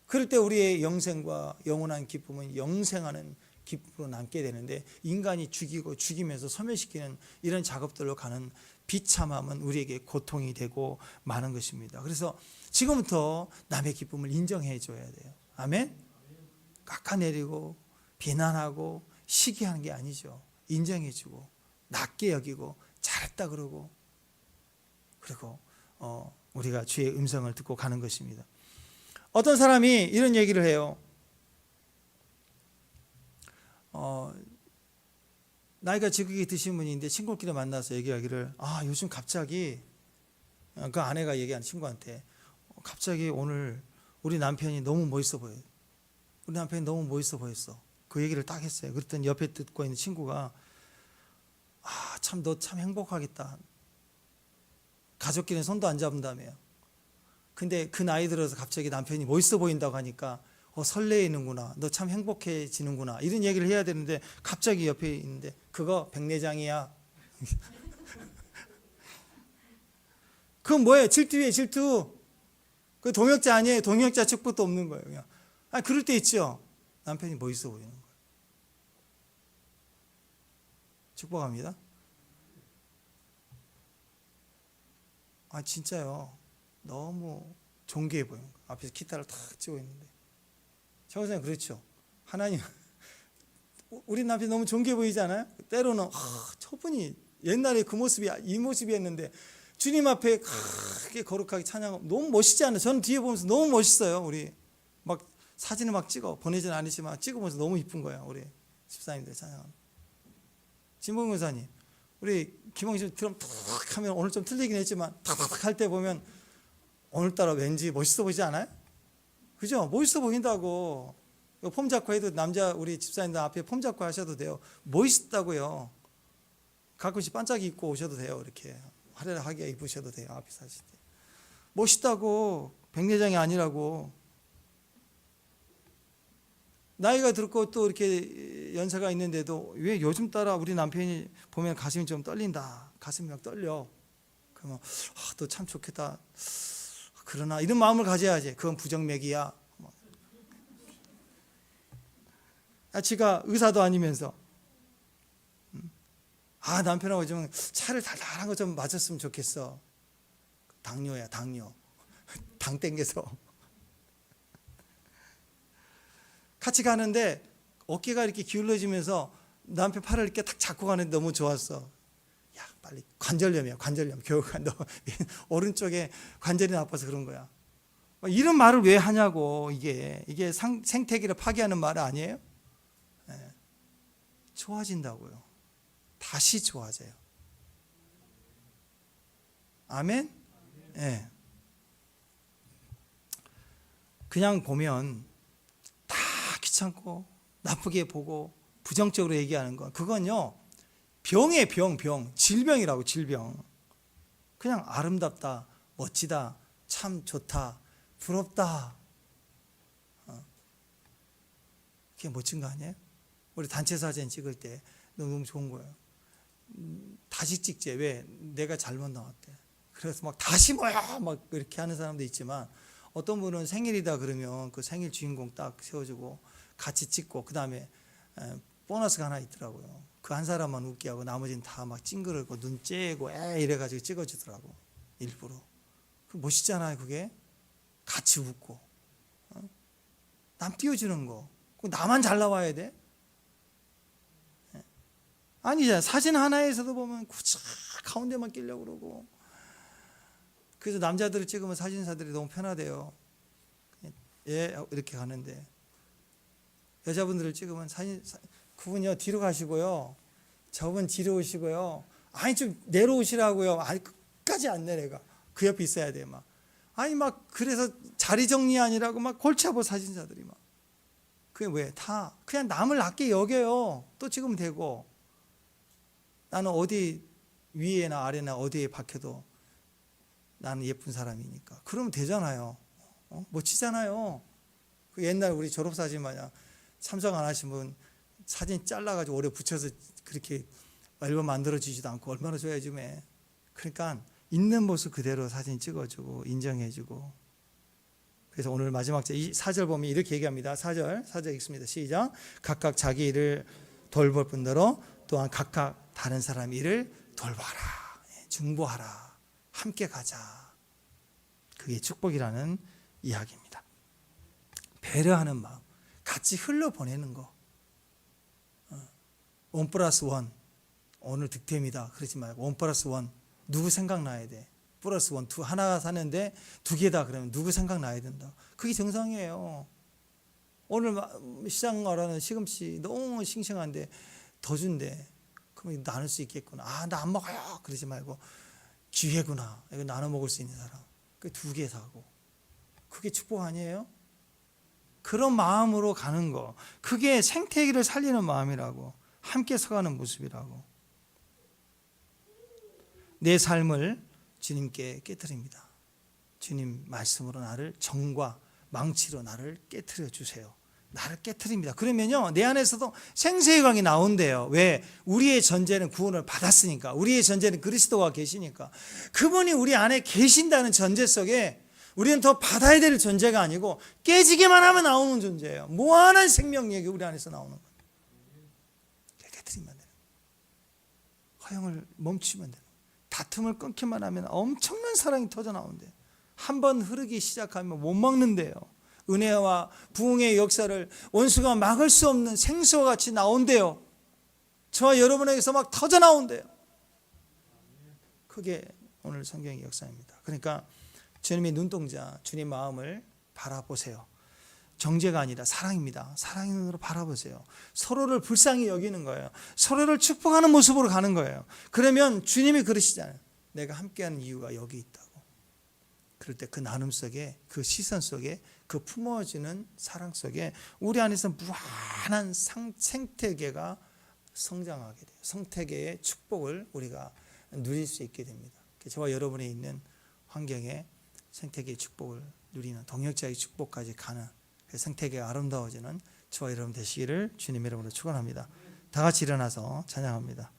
그럴 때 우리의 영생과 영원한 기쁨은 영생하는 기쁨으로 남게 되는데, 인간이 죽이고 죽이면서 소멸시키는 이런 작업들로 가는 비참함은 우리에게 고통이 되고 많은 것입니다. 그래서 지금부터 남의 기쁨을 인정해 줘야 돼요. 아멘? 깎아내리고 비난하고 시기하는 게 아니죠. 인정해 주고 낮게 여기고 잘했다 그러고, 그리고 우리가 주의 음성을 듣고 가는 것입니다. 어떤 사람이 이런 얘기를 해요. 나이가 지극히 드신 분인데 친구끼리 만나서 얘기하기를, 요즘 갑자기, 그 아내가 얘기한 친구한테, 갑자기 오늘 우리 남편이 너무 멋있어 보여요. 우리 남편이 너무 멋있어 보였어. 그 얘기를 딱 했어요. 그랬더니 옆에 듣고 있는 친구가, 참 너 참 행복하겠다. 가족끼리는 손도 안 잡는다며요. 근데 그 나이 들어서 갑자기 남편이 멋있어 보인다고 하니까 설레이는구나, 너 참 행복해지는구나, 이런 얘기를 해야 되는데 갑자기 옆에 있는데, 그거 백내장이야. 그건 뭐예요? 질투예요, 질투. 그 동역자 아니에요. 동역자 축복도 없는 거예요. 그냥. 그럴 때 있죠. 남편이 멋있어 보이는 거예요. 축복합니다. 진짜요. 너무 존귀해 보이는 거예요. 앞에서 기타를 탁 치고 있는데. 저는 그렇죠. 하나님, 우리 남편이 너무 존귀해 보이지 않아요? 때로는 저분이 옛날에 그 모습이 이 모습이었는데 주님 앞에 크게 거룩하게 찬양하고 너무 멋있지 않아요? 저는 뒤에 보면서 너무 멋있어요. 우리 막 사진을 막 보내진 않으지만 찍어보면서 너무 이쁜 거예요. 우리 집사님들 찬양하는. 진봉 교사님, 우리 김홍식 드럼 탁 하면 오늘 좀 틀리긴 했지만 탁 할 때 보면 오늘따라 왠지 멋있어 보이지 않아요? 그죠? 멋있어 보인다고. 폼 잡고 해도 남자 우리 집사님들 앞에 폼 잡고 하셔도 돼요. 멋있다고요. 가끔씩 반짝이 입고 오셔도 돼요. 이렇게 화려하게 입으셔도 돼요. 앞에서 하실 때. 멋있다고. 백내장이 아니라고. 나이가 들고 또 이렇게 연세가 있는데도 왜 요즘 따라 우리 남편이 보면 가슴이 좀 떨린다. 가슴이 막 떨려. 그러면 너 참 좋겠다. 그러나 이런 마음을 가져야지. 그건 부정맥이야. 지가 의사도 아니면서 남편하고 좀 차를 달달한 거 좀 맞았으면 좋겠어. 당뇨야, 당뇨. 당 땡겨서 같이 가는데 어깨가 이렇게 기울어지면서 남편 팔을 이렇게 탁 잡고 가는데 너무 좋았어. 야, 빨리 관절염이야, 관절염. 교육관 너 오른쪽에 관절이 나빠서 그런 거야. 이런 말을 왜 하냐고. 이게 생태계를 파괴하는 말 아니에요? 네. 좋아진다고요. 다시 좋아져요. 아멘? 네. 그냥 보면 다 귀찮고 나쁘게 보고 부정적으로 얘기하는 건 그건요 병이에요. 병 질병이라고. 질병. 그냥 아름답다, 멋지다, 참 좋다, 부럽다. 그게 멋진 거 아니에요? 우리 단체 사진 찍을 때 너무 좋은 거예요. 다시 찍재. 왜? 내가 잘못 나왔대. 그래서 막 다시 뭐야 막 이렇게 하는 사람도 있지만, 어떤 분은 생일이다 그러면 그 생일 주인공 딱 세워주고 같이 찍고, 그 다음에 보너스가 하나 있더라고요. 그 한 사람만 웃게 하고 나머지는 다 막 찡그르고 눈 째고 이래가지고 찍어주더라고. 일부러. 그 멋있잖아요. 그게 같이 웃고 남 띄워주는 거. 나만 잘 나와야 돼? 아니잖아. 사진 하나에서도 보면 구차 가운데만 끼려고 그러고. 그래서 남자들을 찍으면 사진사들이 너무 편하대요. 예, 이렇게 가는데 여자분들을 찍으면 그분요 뒤로 가시고요, 저분 뒤로 오시고요, 아니 좀 내려오시라고요. 아니 끝까지 안 내려가. 그 옆에 있어야 돼. 막 아니 막 그래서 자리 정리 아니라고 막 골치 아파 사진사들이 막. 그게 왜? 다 그냥 남을 낮게 여겨요. 또 찍으면 되고. 나는 어디 위에나 아래나 어디에 박혀도 나는 예쁜 사람이니까. 그러면 되잖아요. 멋지잖아요. 그 옛날 우리 졸업사진 마냥 참석 안 하신 분 사진 잘라가지고 오래 붙여서 그렇게 앨범 만들어주지도 않고 얼마나 좋아요 요즘에. 그러니까 있는 모습 그대로 사진 찍어주고 인정해주고. 그래서 오늘 마지막 4절 보면 이렇게 얘기합니다. 4절 읽습니다. 시작. 각각 자기 일을 돌볼 뿐더러 또한 각각 다른 사람 일을 돌봐라, 중보하라, 함께 가자. 그게 축복이라는 이야기입니다. 배려하는 마음, 같이 흘러보내는 거. 1+1 오늘 득템이다 그러지 말고 1+1 누구 생각나야 돼. +1 하나 사는데 2개다 그러면 누구 생각나야 된다. 그게 정상이에요. 오늘 시장 가라는 시금치 너무 싱싱한데 더 준대. 그러면 나눌 수 있겠구나. 아, 나 안 먹어요 그러지 말고 기회구나. 이거 나눠 먹을 수 있는 사람. 그 2개 사고. 그게 축복 아니에요? 그런 마음으로 가는 거. 그게 생태계를 살리는 마음이라고. 함께 서가는 모습이라고. 내 삶을 주님께 깨트립니다. 주님 말씀으로 나를 정과 망치로 나를 깨트려 주세요. 나를 깨트립니다. 그러면요 내 안에서도 생수의 강이 나온대요. 왜? 우리의 전제는 구원을 받았으니까. 우리의 전제는 그리스도가 계시니까. 그분이 우리 안에 계신다는 전제 속에 우리는 더 받아야 될 존재가 아니고 깨지기만 하면 나오는 존재예요. 무한한 생명력이 우리 안에서 나오는 거예요. 깨트리면 되는 거예요. 허영을 멈추면 되는 거예요. 다툼을 끊기만 하면 엄청난 사랑이 터져 나오는데, 한 번 흐르기 시작하면 못 막는데요. 은혜와 부흥의 역사를 원수가 막을 수 없는 생수와 같이 나온대요. 저와 여러분에게서 막 터져 나온대요. 그게 오늘 성경의 역사입니다. 그러니까 주님의 눈동자, 주님 마음을 바라보세요. 정죄가 아니라 사랑입니다. 사랑의 눈으로 바라보세요. 서로를 불쌍히 여기는 거예요. 서로를 축복하는 모습으로 가는 거예요. 그러면 주님이 그러시잖아요. 내가 함께하는 이유가 여기 있다고. 그럴 때 그 나눔 속에, 그 시선 속에, 그 품어주는 사랑 속에 우리 안에서 무한한 생태계가 성장하게 돼요. 생태계의 축복을 우리가 누릴 수 있게 됩니다. 저와 여러분이 있는 환경에 생태계의 축복을 누리는, 동역자의 축복까지 가는 그 생태계가 아름다워지는 저와 여러분 되시기를 주님의 이름으로 축원합니다. 다 같이 일어나서 찬양합니다.